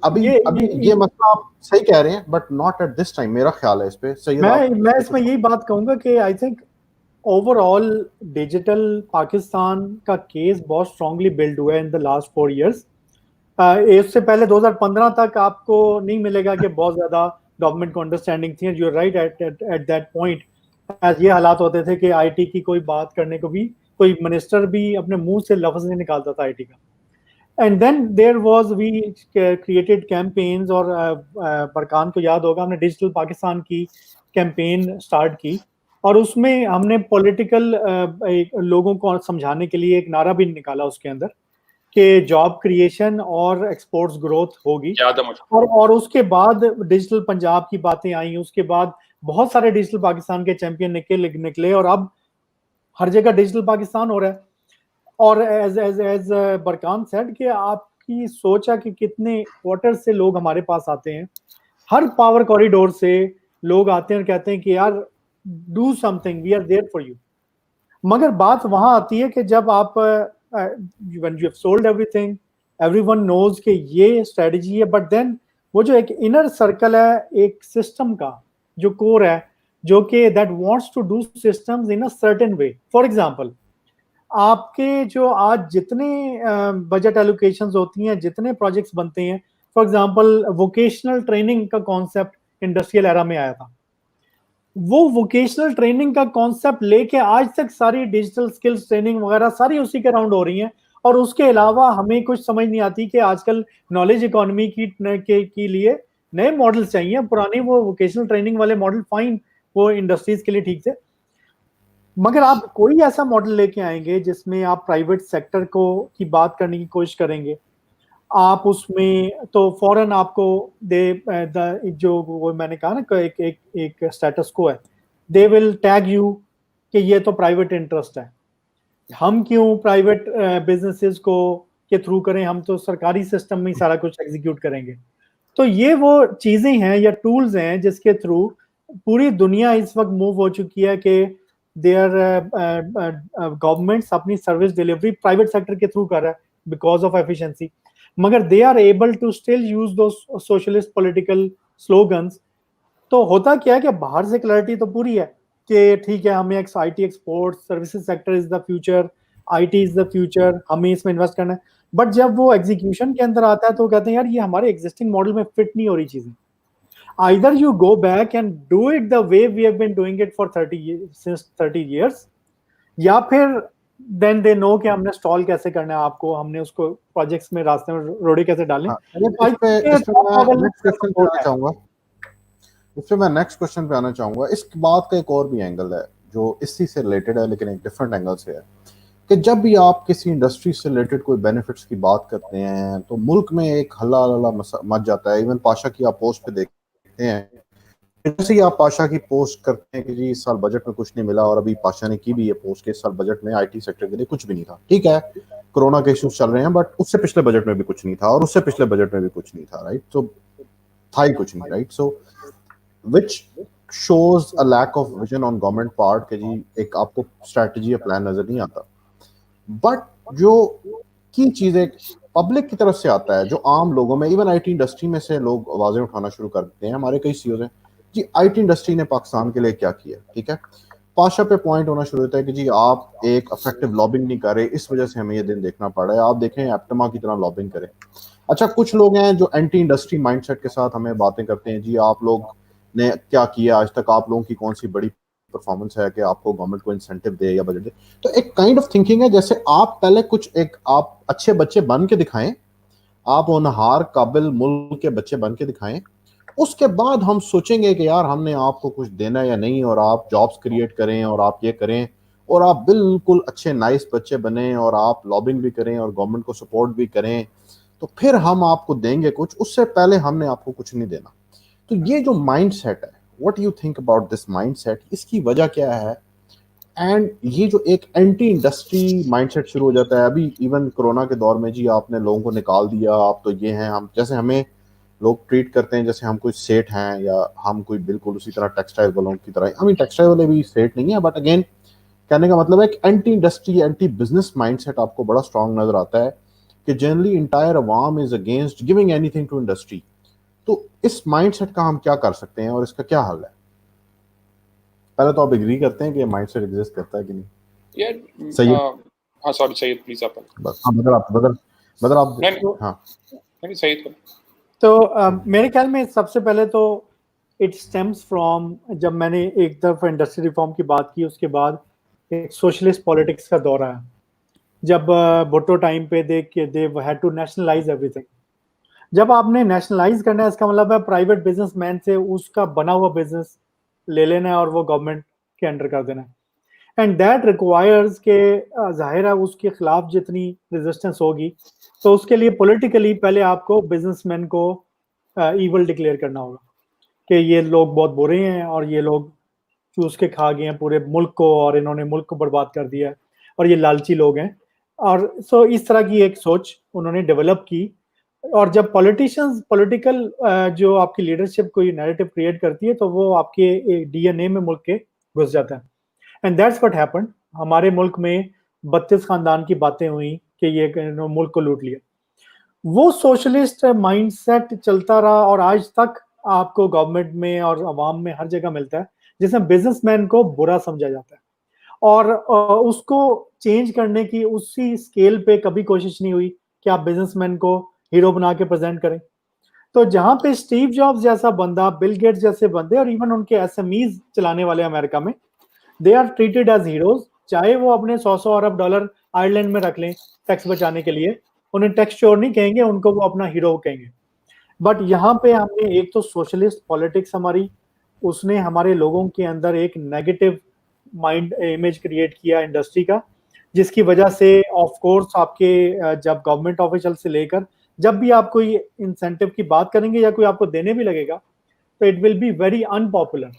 Speaker 2: अभी ये मसला आप सही कह रहे हैं, but not at this time. मेरा ख्याल है इस पे सही।
Speaker 3: मैं इसमें यही बात कहूंगा कि I think overall digital Pakistan का केस बहुत स्ट्रांगली बिल्ड हुआ है इन द लास्ट 4 years। इससे पहले 2015 तक आपको नहीं मिलेगा कि बहुत ज्यादा गवर्नमेंट को अंडरस्टैंडिंग थी। You are right at that point as ये हालात होते थे कि आईटी की कोई बात करने को भी कोई मिनिस्टर भी अपने मुंह से लफ्ज नहीं निकालता था आईटी का। And then there was we created campaigns, और बरकान को याद होगा हमने डिजिटल पाकिस्तान की कैंपेन स्टार्ट की, और उसमें हमने पॉलिटिकल लोगों को समझाने के लिए एक नारा भी निकाला उसके अंदर कि जॉब क्रिएशन और एक्सपोर्ट्स ग्रोथ होगी। और उसके बाद डिजिटल पंजाब की बातें आई, उसके बाद बहुत सारे डिजिटल पाकिस्तान के चैंपियन निकले और अब हर जगह डिजिटल पाकिस्तान हो रहा है। और एज बरकान सेड कि आपकी सोच है कि कितने क्वार्टर से लोग हमारे पास आते हैं, हर पावर कॉरिडोर से लोग आते हैं और कहते हैं कि यार do something, we are there for you. मगर बात वहां आती है कि जब आप when you have sold everything, everyone knows कि ये स्ट्रेटजी है, बट देन वो जो एक इनर सर्कल है एक सिस्टम का जो कोर है, जो कि that wants to do systems in a certain way. For example, आपके जो आज जितने बजट एलोकेशंस होती हैं, जितने प्रोजेक्ट्स बनते हैं, फॉर एग्जांपल वोकेशनल ट्रेनिंग का कॉन्सेप्ट इंडस्ट्रियल एरा में आया था। वो वोकेशनल ट्रेनिंग का कॉन्सेप्ट लेके आज तक सारी डिजिटल स्किल्स ट्रेनिंग वगैरह सारी उसी के राउंड हो रही हैं। और उसके अलावा हमें कुछ समझ नहीं आती कि आजकल नॉलेज इकोनॉमी के लिए नए मॉडल चाहिए। पुराने वो वोकेशनल ट्रेनिंग वाले मॉडल फाइन, वो इंडस्ट्रीज के लिए ठीक थे, मगर आप कोई ऐसा मॉडल लेके आएंगे जिसमें आप प्राइवेट सेक्टर को की बात करने की कोशिश करेंगे, आप उसमें तो फौरन आपको जो वो मैंने कहा ना एक एक एक स्टेटस को है, दे विल टैग यू कि ये तो प्राइवेट इंटरेस्ट है, हम क्यों प्राइवेट बिजनेसेस को के थ्रू करें, हम तो सरकारी सिस्टम में ही सारा कुछ एग्जीक्यूट करेंगे। तो ये वो चीजें हैं या टूल्स हैं जिसके थ्रू पूरी दुनिया इस वक्त मूव हो चुकी है कि देयर गवर्नमेंट्स अपनी सर्विस डिलीवरी प्राइवेट सेक्टर के थ्रू कर रहा है बिकॉज ऑफ एफिशिएंसी, मगर they are able to still use those socialist political slogans. तो होता क्या है कि बाहर से क्लैरिटी तो पूरी है कि ठीक है, हमें IT export services sector is the future, IT is the future, हमें इसमें इन्वेस्ट करना है। बट जब वो एग्जीक्यूशन के अंदर आता है तो कहते हैं यार ये हमारे एग्जिस्टिंग मॉडल में फिट नहीं हो रही चीजें। Either you go back and do it the way we have been doing it for 30 years, since 30 years, या फिर then they know कि हमने स्टॉल कैसे करना है, आपको हमने उसको प्रोजेक्ट्स में रास्ते में रोड़े कैसे डालें।
Speaker 2: इसमें मैं नेक्स्ट क्वेश्चन पे आना चाहूंगा। इस बात का एक और भी एंगल है जो इसी से रिलेटेड है, लेकिन एक डिफरेंट एंगल से है कि जब भी आप किसी इंडस्ट्री से रिलेटेड कोई बेनिफिट्स की बात करते हैं तो मुल्क में एक हल्ला हल्ला मच जाता है। इवन पाशा की आप पोस्ट पे देखते हैं, जैसे ही आप पाशा की पोस्ट करते हैं कि जी इस साल बजट में कुछ नहीं मिला, और अभी पाशा ने की भी ये पोस्ट कि इस साल बजट में आईटी सेक्टर के लिए कुछ भी नहीं था। ठीक है, कोरोना के इश्यूज चल रहे हैं, बट उससे पिछले बजट में भी कुछ नहीं था, और उससे पिछले बजट में भी कुछ नहीं था, राइट? तो था ही कुछ नहीं, right? So which shows a lack of vision on government part कि जी एक आपको स्ट्रैटेजी या प्लान नजर नहीं आता। बट जो की चीजें पब्लिक की तरफ से आता है, जो आम लोगों में, इवन आईटी इंडस्ट्री में से लोग आवाजें उठाना शुरू कर देते हैं। हमारे कई सीईओ हैं जी, आईटी इंडस्ट्री ने पाकिस्तान के लिए क्या किया। ठीक है, पाशा पे पॉइंट होना शुरू होता है कि जी आप एक इफेक्टिव लॉबिंग नहीं कर रहे, इस वजह से हमें ये दिन देखना पड़ रहा है। आप देखें एप्टमा की तरह लॉबिंग करें। अच्छा, कुछ लोग हैं जो एंटी इंडस्ट्री माइंडसेट के साथ हमें बातें करते हैं, जी आप लोग ने क्या किया आज तक, आप लोगों की कौन सी बड़ी परफॉर्मेंस है कि आपको गवर्नमेंट को इंसेंटिव दे या बजट दे। तो एक काइंड ऑफ थिंकिंग है जैसे आप पहले कुछ एक आप अच्छे बच्चे बन के दिखाएं, आप होनहार काबिल मुल्क के बच्चे बन के दिखाएं, उसके बाद हम सोचेंगे कि यार हमने आपको कुछ देना या नहीं, और आप जॉब्स क्रिएट करें और आप ये करें और आप बिल्कुल अच्छे नाइस बच्चे बने और आप लॉबिंग भी करें और गवर्नमेंट को सपोर्ट भी करें, तो फिर हम आपको देंगे कुछ। उससे पहले हमने आपको कुछ नहीं देना। तो ये जो माइंडसेट है, what you think about this mindset, इसकी वजह क्या है? एंड ये जो एक एंटी इंडस्ट्री माइंडसेट शुरू हो जाता है अभी इवन कोरोना के दौर में, जी आपने लोगों को निकाल दिया, आप तो ये हैं, हम जैसे हमें लोग ट्रीट करते हैं जैसे हम कोई सेठ हैं या हम कोई बिल्कुल उसी तरह टेक्सटाइल वालों की तरह। आई मीन टेक्सटाइल वाले भी सेठ नहीं है, बट अगेन कहने का मतलब है कि anti industry anti business mindset आपको बड़ा स्ट्रांग नजर आता है कि जनरली इंटायर अवाम is against giving anything to industry. तो इस माइंडसेट का हम क्या कर सकते हैं और इसका क्या हल है? पहले तो आप एग्री करते हैं कि ये माइंडसेट एग्जिस्ट करता है कि नहीं?
Speaker 1: यार
Speaker 2: सही है।
Speaker 1: हाँ सॉरी सैयद प्लीज आप
Speaker 2: बस हाँ, बदल आप
Speaker 1: नहीं सैयद को।
Speaker 3: तो मेरे ख्याल में सबसे पहले तो इट स्टेम्स फ्रॉम, जब मैंने एक दफा इंडस्ट्री रिफॉर्म की बात की, उसके बाद एक सोशलिस्ट पॉलिटिक्स का दौर आया, जब भुट्टो टाइम पे they had to nationalise everything. जब आपने नेशनलाइज करना है, इसका मतलब है प्राइवेट बिजनेसमैन से उसका बना हुआ बिजनेस ले लेना है और वो गवर्नमेंट के अंडर कर देना है। एंड दैट रिक्वायर्स के जाहिर है उसके खिलाफ जितनी रेजिस्टेंस होगी, तो उसके लिए पॉलिटिकली पहले आपको बिजनेसमैन को ईवल डिक्लेयर करना होगा कि ये लोग बहुत बुरे हैं और ये लोग चूस के खा गए हैं पूरे मुल्क को और इन्होंने मुल्क को बर्बाद कर दिया है और ये लालची लोग हैं। और सो इस तरह की एक सोच उन्होंने डेवलप की और जब पॉलिटिशियंस पॉलिटिकल जो आपकी लीडरशिप कोई नैरेटिव क्रिएट करती है तो वो आपके डीएनए में मुल्क के घुस जाता है। And that's what happened. हमारे मुल्क में 32 खानदान की बातें हुई कि ये मुल्क को लूट लिया। वो सोशलिस्ट माइंडसेट चलता रहा और आज तक आपको गवर्नमेंट में और अवाम में हर जगह मिलता है, जिसमें बिजनेसमैन को बुरा समझा जाता है और उसको चेंज करने की उसी स्केल पे कभी कोशिश नहीं हुई कि आप बिजनेसमैन को हीरो बना के प्रेजेंट करें। तो जहां पे स्टीव जॉब्स जैसा बंदा, बिल गेट्स जैसे बंदे और इवन उनके एसएमईज चलाने वाले अमेरिका में, they are treated as heroes, चाहे वो अपने 100 अरब डॉलर आयरलैंड में रख लें टैक्स बचाने के लिए, उन्हें टैक्स चोर नहीं कहेंगे, उनको वो अपना हीरो कहेंगे। बट यहाँ पे हमने एक तो सोशलिस्ट पॉलिटिक्स हमारी, उसने हमारे लोगों के अंदर एक नेगेटिव माइंड इमेज क्रिएट किया इंडस्ट्री का, जिसकी वजह से ऑफ कोर्स आपके जब गवर्नमेंट ऑफिशियल से लेकर जब भी आप कोई इंसेंटिव की बात करेंगे या कोई आपको देने भी लगेगा तो it will be very unpopular.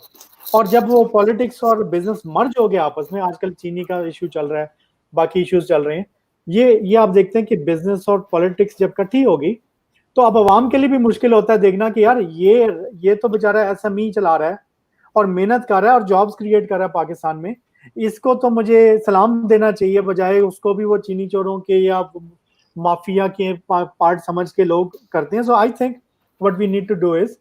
Speaker 3: और जब वो पॉलिटिक्स और बिजनेस मर्ज हो गया आपस में, आजकल चीनी का इशू चल रहा है, बाकी इश्यूज चल रहे हैं, ये आप देखते हैं कि बिजनेस और पॉलिटिक्स जब इकट्ठी होगी तो अब आवाम के लिए भी मुश्किल होता है देखना कि यार ये तो बेचारा एसएमई चला रहा है और मेहनत कर रहा है और जॉब्स क्रिएट कर रहा है पाकिस्तान में, इसको तो मुझे सलाम देना चाहिए, बजाय उसको भी वो चीनी चोरों के या माफिया के पार्ट समझ के लोग करते हैं। So I think what we need to do is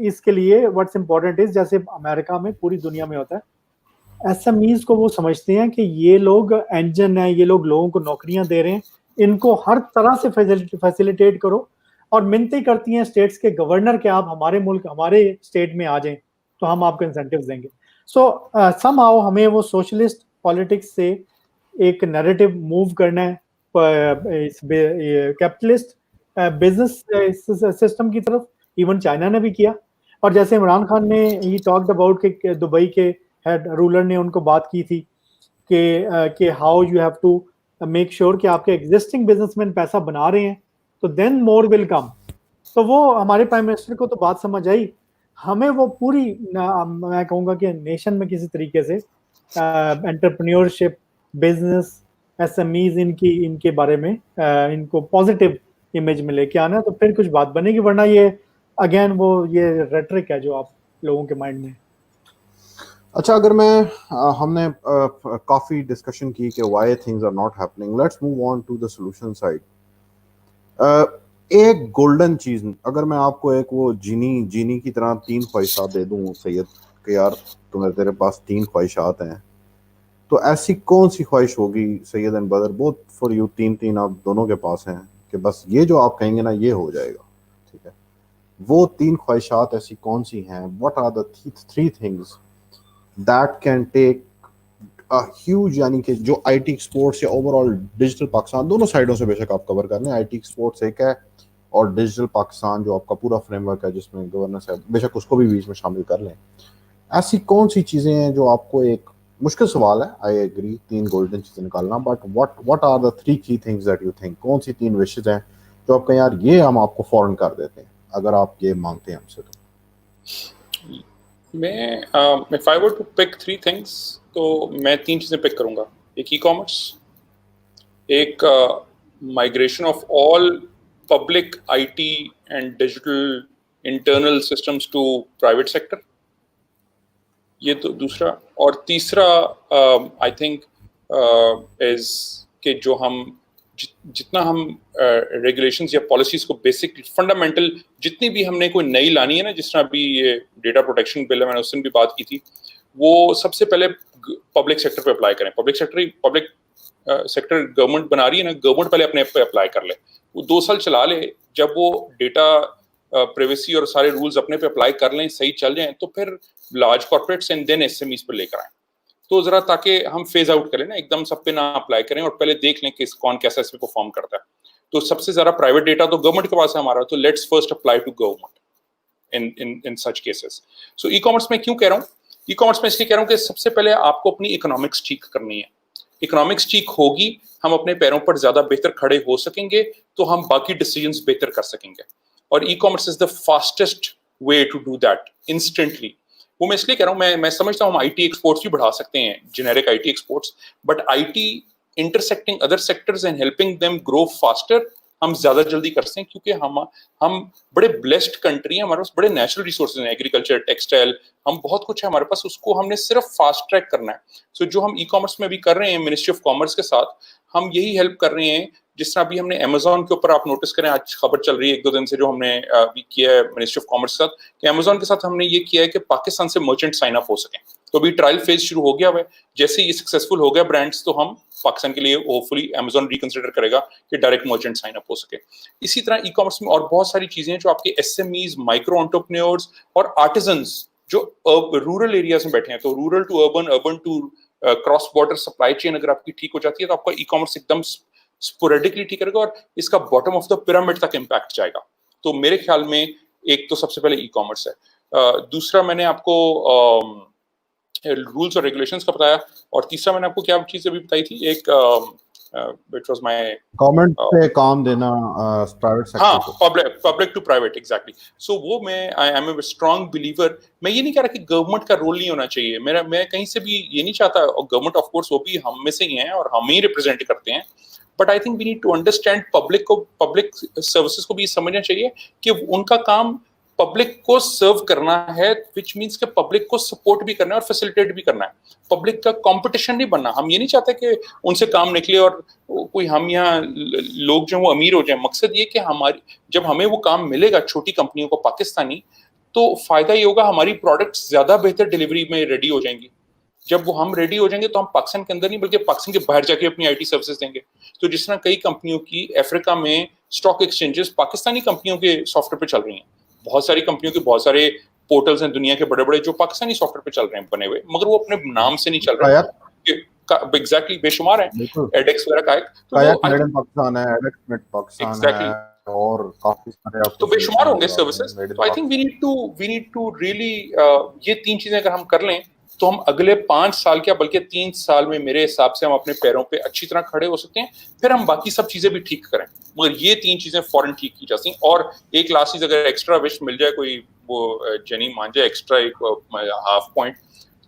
Speaker 3: इसके लिए व्हाट्स इंपॉर्टेंट इज, जैसे अमेरिका में पूरी दुनिया में होता है, एसएमईज को वो समझते हैं कि ये लोग इंजन है, ये लोग लोगों को नौकरियां दे रहे हैं, इनको हर तरह से फैसिलिटेट करो, और मिन्नतें करती हैं स्टेट्स के गवर्नर के आप हमारे मुल्क हमारे स्टेट में आ जाएं तो हम आपको इंसेंटिव्स देंगे। सो समहाउ हमें वो सोशलिस्ट पॉलिटिक्स से एक नैरेटिव मूव करना है कैपिटलिस्ट बिजनेस सिस्टम की तरफ। इवन चाइना ने भी किया, और जैसे इमरान खान ने ही टॉक्ड अबाउट कि दुबई के हेड रूलर ने उनको बात की थी कि how you have to make sure कि आपके एग्जिस्टिंग बिजनेसमैन पैसा बना रहे हैं तो देन मोर विल कम। तो वो हमारे प्राइम मिनिस्टर को तो बात समझ आई, हमें वो पूरी मैं कहूँगा कि नेशन में किसी तरीके से एंटरप्रेन्योरशिप, बिजनेस, एसएमईज इनके बारे में इनको पॉजिटिव इमेज में लेके आना है, तो फिर कुछ बात बनेगी, वरना ये अगेन वो ये रेटरिक है जो आप लोगों के माइंड में।
Speaker 2: अच्छा, अगर हमने काफी डिस्कशन की कि why things are not happening, let's move on to the solution side. एक गोल्डन चीज, अगर मैं आपको एक वो जीनी की तरह 3 ख्वाहिशात दे दूं सैयद कि यार तेरे पास 3 ख्वाहिशात हैं, तो ऐसी कौन सी ख्वाहिश होगी सैयद एंड बदर, बोथ फॉर यू, 3 आप दोनों के पास हैं कि बस ये जो आप कहेंगे ना ये हो जाएगा, ठीक है? वो 3 ख्वाहिशात ऐसी कौन सी हैं? What are the 3 things that can take a huge, यानी कि जो आईटी एक्सपोर्ट्स या ओवरऑल डिजिटल पाकिस्तान, दोनों साइडों से बेशक आप कवर कर लें, आईटी एक्सपोर्ट्स एक है और डिजिटल पाकिस्तान जो आपका पूरा फ्रेमवर्क है जिसमें गवर्नेंस है, बेशक उसको भी बीच में शामिल कर लें। ऐसी कौन सी चीज़ें हैं जो आपको, एक मुश्किल सवाल है, आई एग्री, 3 गोल्डन चीज़ें निकालना, बट व्हाट आर द 3 की थिंग्स दैट यू थिंक, कौन सी 3 विशेज हैं जो आप कहें यार ये हम आपको फौरन कर देते हैं अगर आप ये मांगते हैं हमसे? तो
Speaker 1: मैं if I were to pick 3 things तो मैं 3 चीज़ें पिक करूंगा। एक ई कॉमर्स, एक migration of all public IT and digital internal systems to private sector, ये तो दूसरा। और तीसरा आई थिंक इज कि जो हम जितना हम रेगुलेशंस या पॉलिसीज को बेसिक फंडामेंटल जितनी भी हमने कोई नई लानी है ना, जिस तरह अभी ये डेटा प्रोटेक्शन बिल है, मैंने उस दिन भी बात की थी, वो सबसे पहले पब्लिक सेक्टर पे अप्लाई करें। पब्लिक सेक्टर गवर्नमेंट बना रही है ना, गवर्नमेंट पहले अपने पे अप्लाई कर ले, वो 2 साल चला ले, जब वो डेटा प्राइवेसी और सारे रूल्स अपने पे अप्लाई कर लें, सही चल जाएं, तो फिर large corporates and then SMEs पर लेकर आए। तो जरा ताकि हम फेज आउट करें ना, एकदम सब पे ना अप्लाई करें और पहले देख लें कि कौन कैसा इसमें परफॉर्म करता है। तो सबसे ज्यादा प्राइवेट डेटा तो गवर्नमेंट के पास है हमारा, तो let's first apply to government in such cases. So e commerce में क्यों कह रहा हूँ? ई कॉमर्स में इसलिए कह रहा हूँ कि सबसे पहले आपको अपनी इकोनॉमिक्स ठीक करनी है। इकोनॉमिक्स ठीक होगी, हम अपने पैरों पर ज्यादा बेहतर खड़े हो सकेंगे, तो हम बाकी डिसीजंस बेहतर कर सकेंगे। और e commerce is the fastest way to do that instantly. वो मैं इसलिए कह रहा हूँ, मैं समझता हूँ हम आईटी एक्सपोर्ट्स भी बढ़ा सकते हैं, generic IT exports, but IT intersecting other sectors and helping them grow faster हम ज्यादा जल्दी कर सकें, क्योंकि हम बड़े ब्लेस्ड कंट्री हैं, हमारे पास बड़े नेचुरल रिसोर्सेज हैं, एग्रीकल्चर, टेक्सटाइल, हम बहुत कुछ है हमारे पास, उसको हमने सिर्फ फास्ट ट्रैक करना है। सो जो हम ई कॉमर्स में भी कर रहे हैं मिनिस्ट्री ऑफ कॉमर्स के साथ, हम यही हेल्प कर रहे हैं। जिस तरह अभी हमने अमेजोन के ऊपर, आप नोटिस करें आज खबर चल रही है 1-2 दिन से, जो हमने अभी किया है मिनिस्ट्री ऑफ कॉमर्स के साथ, कि अमेजोन के साथ हमने ये किया है कि पाकिस्तान से मर्चेंट साइन अप हो सके। तो अभी ट्रायल फेज शुरू हो गया है, जैसे ही सक्सेसफुल हो गया ब्रांड्स, तो हम पाकिस्तान के लिए होपफुली अमेजोन रिकंसिडर करेगा कि डायरेक्ट मर्चेंट साइन अप हो सके। इसी तरह ई कॉमर्स में और बहुत सारी चीजें हैं जो आपके एसएमईज, माइक्रो एंटरप्रेन्योर्स और आर्टिजन्स जो रूरल एरियाज में बैठे हैं, तो rural to urban, urban to cross border supply chain अगर आपकी ठीक हो जाती है तो आपका ई कॉमर्स एकदम स्पोरेडिकली ठीक करेगा और इसका बॉटम ऑफ द पिरामिड तक इम्पैक्ट जाएगा। तो मेरे ख्याल में एक तो सबसे पहले ई कॉमर्स है, दूसरा मैंने आपको रूल्स और रेगुलेशंस का बताया, और तीसरा मैंने आपको क्या चीज अभी बताई थी, एक which was my
Speaker 2: गवर्नमेंट से काम देना प्राइवेट सेक्टर
Speaker 1: हाँ,
Speaker 2: को,
Speaker 1: public to private, exactly. So वो मैं I am a strong believer. मैं ये नहीं कह रहा कि गवर्नमेंट का रोल नहीं होना चाहिए, मैं कहीं से भी ये नहीं चाहता, और गवर्नमेंट ऑफ कोर्स वो भी हम में से ही हैं और हम ही रिप्रेजेंट करते हैं, but I think we need to understand public services को भी समझना चाहिए कि उनका काम पब्लिक को सर्व करना है, विच मीन्स के पब्लिक को सपोर्ट भी करना है और फैसिलिटेट भी करना है। पब्लिक का कंपटीशन नहीं बनना। हम ये नहीं चाहते कि उनसे काम निकले और कोई हम यहाँ लोग जो वो अमीर हो जाए। मकसद ये कि हमारी, जब हमें वो काम मिलेगा छोटी कंपनियों को पाकिस्तानी, तो फायदा ये होगा हमारी प्रोडक्ट्स ज्यादा बेहतर डिलीवरी में रेडी हो जाएंगी। जब वो हम रेडी हो जाएंगे तो हम पाकिस्तान के अंदर नहीं बल्कि पाकिस्तान के बाहर जाके अपनी आईटी सर्विसेज देंगे। तो जिस तरह कई कंपनियों की अफ्रीका में स्टॉक एक्सचेंजेस पाकिस्तानी कंपनियों के सॉफ्टवेयर पे चल रही हैं, बहुत सारी कंपनियों के बहुत सारे पोर्टल्स हैं दुनिया के बड़े बड़े जो पाकिस्तानी सॉफ्टवेयर पे चल रहे हैं बने हुए, मगर वो अपने नाम से नहीं चल रहे हैं। एग्जैक्टली, बेशुमार हैं, एडेक्स वगैरह का
Speaker 2: पाकिस्तान है, एडेक्स मेड पाकिस्तान है, और काफी सारे
Speaker 1: तो बेशुमार होंगे सर्विसेज। तो I think we need to really ये तीन चीजें अगर हम कर लें तो हम अगले 5 साल क्या बल्कि 3 साल में मेरे हिसाब से हम अपने पैरों पे अच्छी तरह खड़े हो सकते हैं। फिर हम बाकी सब चीजें भी ठीक करें, मगर ये 3 चीजें फौरन ठीक की जा सकती हैं। और एक लास्ट चीज, अगर एक्स्ट्रा विश मिल जाए, कोई वो जेनी मान जाए एक्स्ट्रा एक हाफ पॉइंट,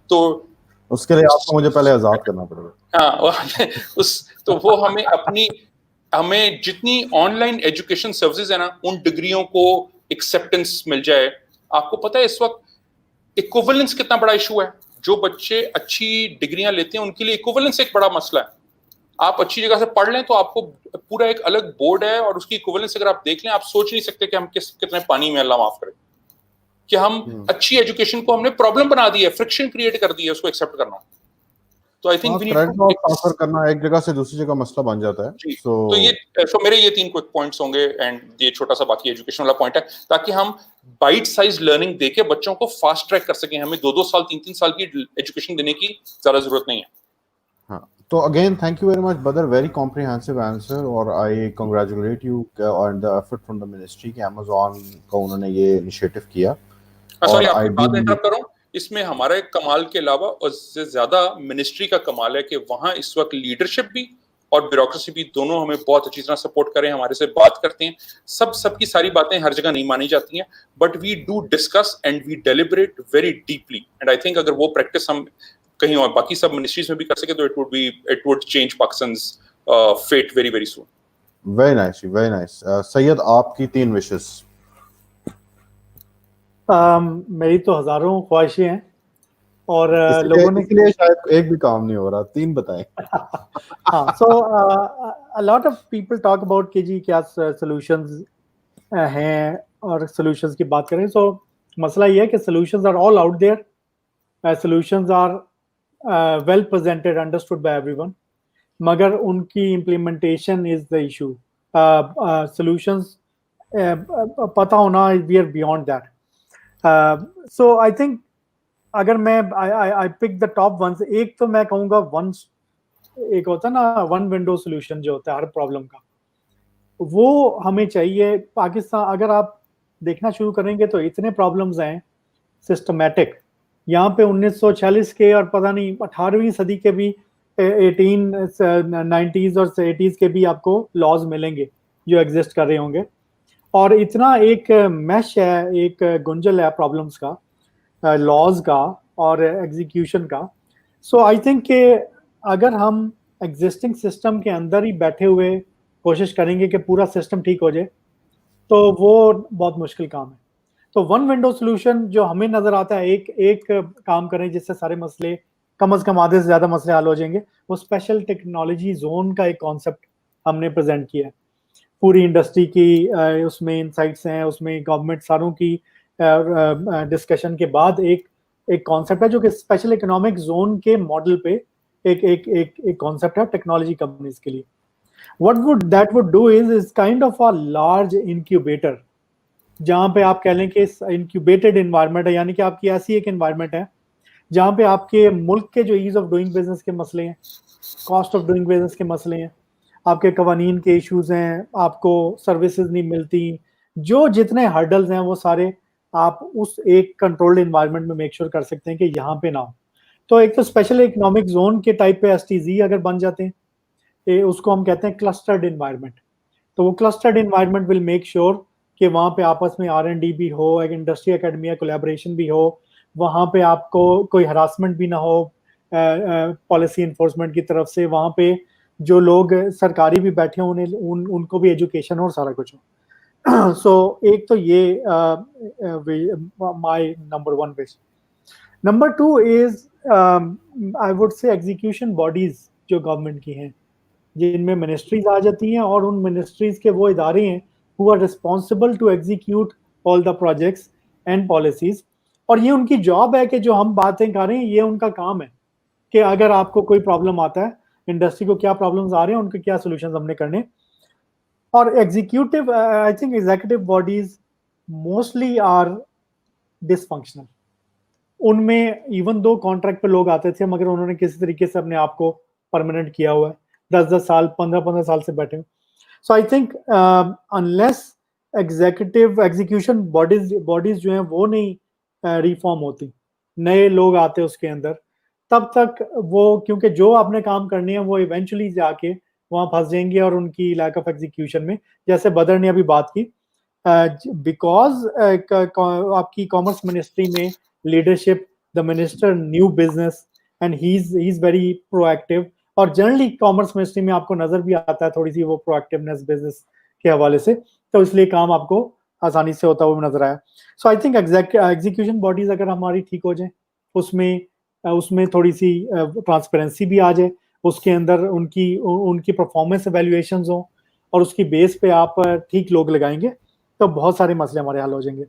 Speaker 1: तो
Speaker 2: उसके लिए आपको मुझे पहले आजाद करना पड़ेगा।
Speaker 1: हाँ तो वो हमें जितनी ऑनलाइन एजुकेशन सर्विसेज है ना, उन डिग्रियों को एक्सेप्टेंस मिल जाए। आपको पता है इस वक्त इक्विवेलेंस कितना बड़ा इशू है। जो बच्चे अच्छी डिग्रियां लेते हैं उनके लिए इक्विवेलेंस एक बड़ा मसला है। आप अच्छी जगह से पढ़ लें तो आपको पूरा एक अलग बोर्ड है और उसकी इक्विवेलेंस अगर आप देख लें, आप सोच नहीं सकते कि हम कितने पानी में, अल्लाह माफ करे, कि हम अच्छी एजुकेशन को हमने प्रॉब्लम बना दी है, फ्रिक्शन क्रिएट कर दी है उसको एक्सेप्ट करना। तो आई थिंक
Speaker 2: ट्रांसफर करना एक जगह से दूसरी जगह मसला बन जाता है।
Speaker 1: तो मेरे ये 3 क्विक पॉइंट्स होंगे, एंड ये छोटा सा बाकी एजुकेशन वाला पॉइंट है, ताकि हम बाइट साइज लर्निंग देके बच्चों को फास्ट ट्रैक कर सकें। हमें 2-2 साल 3-3 साल की एजुकेशन देने की ज्यादा जरूरत नहीं है।
Speaker 2: हाँ, तो again thank you very much Badar, very comprehensive answer, और I congratulate you on the effort from the ministry कि अमेज़न का उन्होंने ये इनिशिएटिव किया।
Speaker 1: सॉरी आपकी बात इंटरप्ट करूं, इसमें हमारा एक कमाल के अलावा उससे ज्यादा मिनिस्ट्री का कमाल है कि वहां इस वक्त लीडरशिप भी और ब्यूरोक्रेसी भी दोनों हमें बहुत अच्छी तरह सपोर्ट करें, हमारे से बात करते हैं। सबकी सारी बातें हर जगह नहीं मानी जाती हैं, but we do discuss and we deliberate very deeply, and I think अगर वो प्रैक्टिस हम कहीं और बाकी सब मिनिस्ट्रीज में भी कर सके तो इट वुड चेंज पाकिस्तान's fate very very soon.
Speaker 2: Very nice, very nice. Syed, आपकी 3 विशेस।
Speaker 3: मेरी तो हजारों ख्वाहिशें हैं और लोगों ने
Speaker 2: इसलिए शायद एक भी काम नहीं हो रहा, 3 बताएं।
Speaker 3: हाँ, so a lot of people talk about कि जी क्या solutions हैं और solutions की बात करें, so मसला ये है कि solutions are all out there, solutions are well presented, understood by everyone, मगर उनकी implementation is the issue. Solutions पता होना, we are beyond that. So I think अगर मैं I pick the top ones, एक तो मैं कहूँगा एक होता है ना वन विंडो सोल्यूशन जो होता है हर प्रॉब्लम का, वो हमें चाहिए। पाकिस्तान अगर आप देखना शुरू करेंगे तो इतने प्रॉब्लम्स हैं सिस्टमैटिक। यहाँ पे 1946 के और पता नहीं 18वीं सदी के भी 1890s और 80s के भी आपको लॉज मिलेंगे जो एग्जिस्ट कर रहे होंगे, और इतना एक मैश है, एक गुंजल है प्रॉब्लम्स का, लॉज का और एग्जीक्यूशन का। सो आई थिंक कि अगर हम एग्जिस्टिंग सिस्टम के अंदर ही बैठे हुए कोशिश करेंगे कि पूरा सिस्टम ठीक हो जाए, तो वो बहुत मुश्किल काम है। तो वन विंडो सोल्यूशन जो हमें नजर आता है, एक काम करें जिससे सारे मसले, कम से कम आधे से ज्यादा मसले हल हो जाएंगे, वो स्पेशल टेक्नोलॉजी जोन का एक कॉन्सेप्ट हमने प्रेजेंट किया है। पूरी इंडस्ट्री की उसमें इनसाइट्स हैं, उसमें गवर्नमेंट सारों की डिस्कशन के बाद एक कॉन्सेप्ट है जो कि स्पेशल इकोनॉमिक जोन के मॉडल पे एक कॉन्सेप्ट है टेक्नोलॉजी कंपनीज के लिए। What would that would do is kind of a large incubator, जहाँ पे आप कह लें कि इंक्यूबेटेड इन्वायरमेंट है, यानी कि आपकी ऐसी एक इन्वायरमेंट है जहाँ पे आपके मुल्क के जो ईज ऑफ डूइंग बिजनेस के मसले हैं, कॉस्ट ऑफ डूइंग बिजनेस के मसले हैं, आपके कवानीन के इश्यूज हैं, आपको सर्विसेज नहीं मिलती, जो जितने हर्डल्स हैं वो सारे आप उस एक कंट्रोल्ड इन्वायरमेंट में मेक श्योर कर सकते हैं कि यहाँ पे ना हो। तो एक तो स्पेशल इकोनॉमिक जोन के टाइप पे STZ अगर बन जाते हैं, उसको हम कहते हैं क्लस्टर्ड इन्वायरमेंट। तो वो clustered environment will make sure कि वहाँ पे आपस में R&D भी हो, एक इंडस्ट्री अकेडमिया कोलैबोरेशन भी हो, वहाँ पे आपको कोई हरासमेंट भी ना हो पॉलिसी इन्फोर्समेंट की तरफ से, वहाँ पे जो लोग सरकारी भी बैठे हों उन्हें उनको भी एजुकेशन हो और सारा कुछ हो। सो एक तो ये my number one wish. Number two is I would say execution bodies जो गवर्नमेंट की हैं, जिनमें मिनिस्ट्रीज आ जाती हैं और उन मिनिस्ट्रीज के वो इदारे हैं who are responsible to execute all the projects and policies, और ये उनकी जॉब है कि जो हम बातें कर रहे हैं ये उनका काम है कि अगर आपको कोई प्रॉब्लम आता है, इंडस्ट्री को क्या प्रॉब्लम्स आ रहे हैं, उनके क्या सॉल्यूशंस हमने करने। और executive, I think executive bodies mostly are dysfunctional. उनमें इवन दो कॉन्ट्रैक्ट पे लोग आते थे मगर उन्होंने किसी तरीके से अपने आप को परमानेंट किया हुआ है, 10-10 साल 15-15 साल से बैठे हुए। So I think unless execution bodies जो हैं वो नहीं रिफॉर्म होती, नए लोग आते उसके अंदर, तब तक वो, क्योंकि जो आपने काम करने हैं वो इवेंचुअली जाके वहाँ फंस जाएंगे और उनकी लैक ऑफ एग्जीक्यूशन में, जैसे बदर ने अभी बात की, बिकॉज आपकी कॉमर्स मिनिस्ट्री में leadership, the minister new business and he is very proactive, और जनरली कॉमर्स मिनिस्ट्री में आपको नजर भी आता है थोड़ी सी वो प्रोएक्टिवनेस बिजनेस के हवाले से, तो इसलिए काम आपको आसानी से होता हुआ नजर आया। सो आई थिंक एग्जीक्यूशन बॉडीज अगर हमारी ठीक हो जाए, उसमें थोड़ी सी ट्रांसपेरेंसी भी आ जाए, उसके अंदर उनकी परफॉर्मेंस एवेल्युएशंस हो और उसकी बेस पे आप ठीक लोग लगाएंगे तो बहुत सारे मसले हमारे हल हो जाएंगे।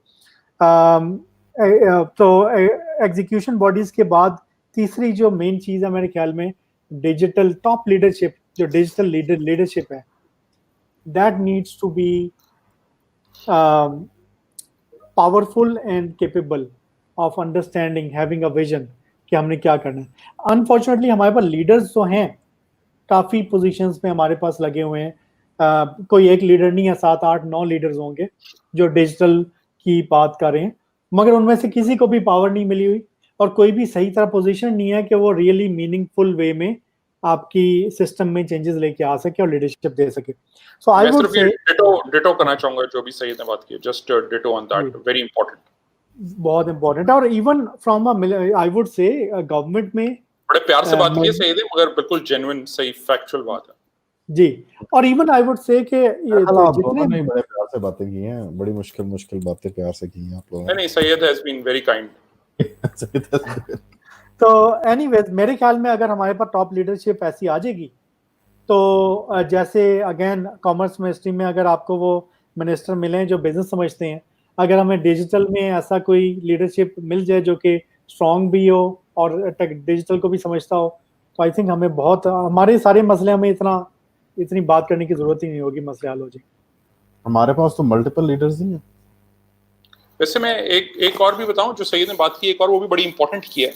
Speaker 3: तो एग्जीक्यूशन बॉडीज के बाद तीसरी जो मेन चीज है मेरे ख्याल में, डिजिटल टॉप लीडरशिप, जो डिजिटल लीडरशिप है, that needs to be powerful and capable of understanding, having a vision कि हमने क्या करना है। अनफॉर्चुनेटली हमारे पास लीडर्स जो हैं काफी पोजीशंस में हमारे पास लगे हुए हैं, कोई एक लीडर नहीं है, 7-8-9 लीडर्स होंगे जो डिजिटल की बात कर रहे हैं, मगर उनमें से किसी को भी पावर नहीं मिली हुई और कोई भी सही तरह पोजीशन नहीं है कि वो रियली मीनिंगफुल वे में आपकी सिस्टम में चेंजेस लेके आ सके और लीडरशिप दे सके। सो आई वुड से
Speaker 1: डिटो करना चाहूंगा जो भी सईद ने बात की, just ditto on that, very important,
Speaker 3: बहुत इंपॉर्टेंट है। और even from I would say government में
Speaker 1: बड़े प्यार से बात की है सईद ने, मगर बिल्कुल जेन्युइन सही फैक्चुअल बात है जी।
Speaker 3: और इवन आई वुड से कि ये
Speaker 2: जितने नहीं बड़े प्यार से बातें की हैं, बड़ी मुश्किल बातें प्यार से की हैं आप लोगों ने।
Speaker 1: नहीं, Syed has been very kind.
Speaker 3: तो एनीवेज मेरे ख्याल में अगर हमारे पास टॉप लीडरशिप ऐसी आ जाएगी तो जैसे अगेन कॉमर्स मिनिस्ट्री में अगर आपको वो मिनिस्टर मिले जो बिजनेस समझते हैं, अगर हमें डिजिटल में ऐसा कोई लीडरशिप मिल जाए जो कि स्ट्रांग भी हो और डिजिटल को भी समझता हो, तो आई थिंक हमें बहुत, हमारे सारे मसले, हमें इतनी बात करने की जरूरत ही नहीं होगी, मसले हल हो जाएंगे।
Speaker 2: हमारे पास तो मल्टीपल लीडर्स ही हैं।
Speaker 1: वैसे मैं एक और भी बताऊं जो सईद ने बात की, एक और वो भी बड़ी इंपॉर्टेंट की है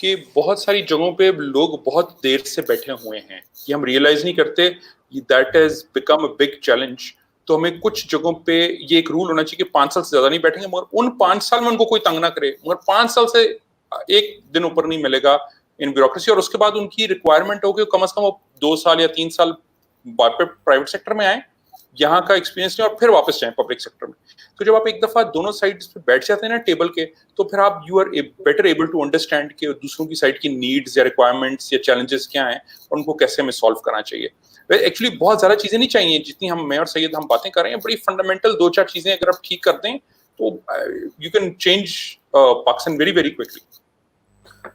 Speaker 1: कि बहुत सारी जगहों पे लोग बहुत देर से बैठे हुए हैं, ये हम रियलाइज नहीं करते, that has become a big challenge. तो हमें कुछ जगहों पे ये एक रूल होना चाहिए कि 5 साल से ज्यादा नहीं बैठेंगे, मगर उन 5 साल में उनको कोई तंग ना करे, मगर 5 साल से एक दिन ऊपर नहीं मिलेगा इन ब्यूरोक्रेसी, और उसके बाद उनकी रिक्वायरमेंट हो कि कम से कम वो 2 साल या 3 साल बाद पे प्राइवेट सेक्टर में आए यहाँ का एक्सपीरियंस लें और फिर वापस जाएं पब्लिक सेक्टर में। तो जब आप एक दफा दोनों साइड्स पे बैठ जाते हैं ना टेबल के, तो फिर आप you are better able to understand कि दूसरों की साइड की नीड्स या रिक्वायरमेंट्स या चैलेंजेस क्या हैं और उनको कैसे हमें सॉल्व करना चाहिए। एक्चुअली बहुत ज्यादा चीजें नहीं चाहिए, जितनी मैं और सैयद हम बातें कर रहे हैं, बड़ी फंडामेंटल 2-4 चीजें अगर आप ठीक कर दें तो you can change Pakistan very very quickly.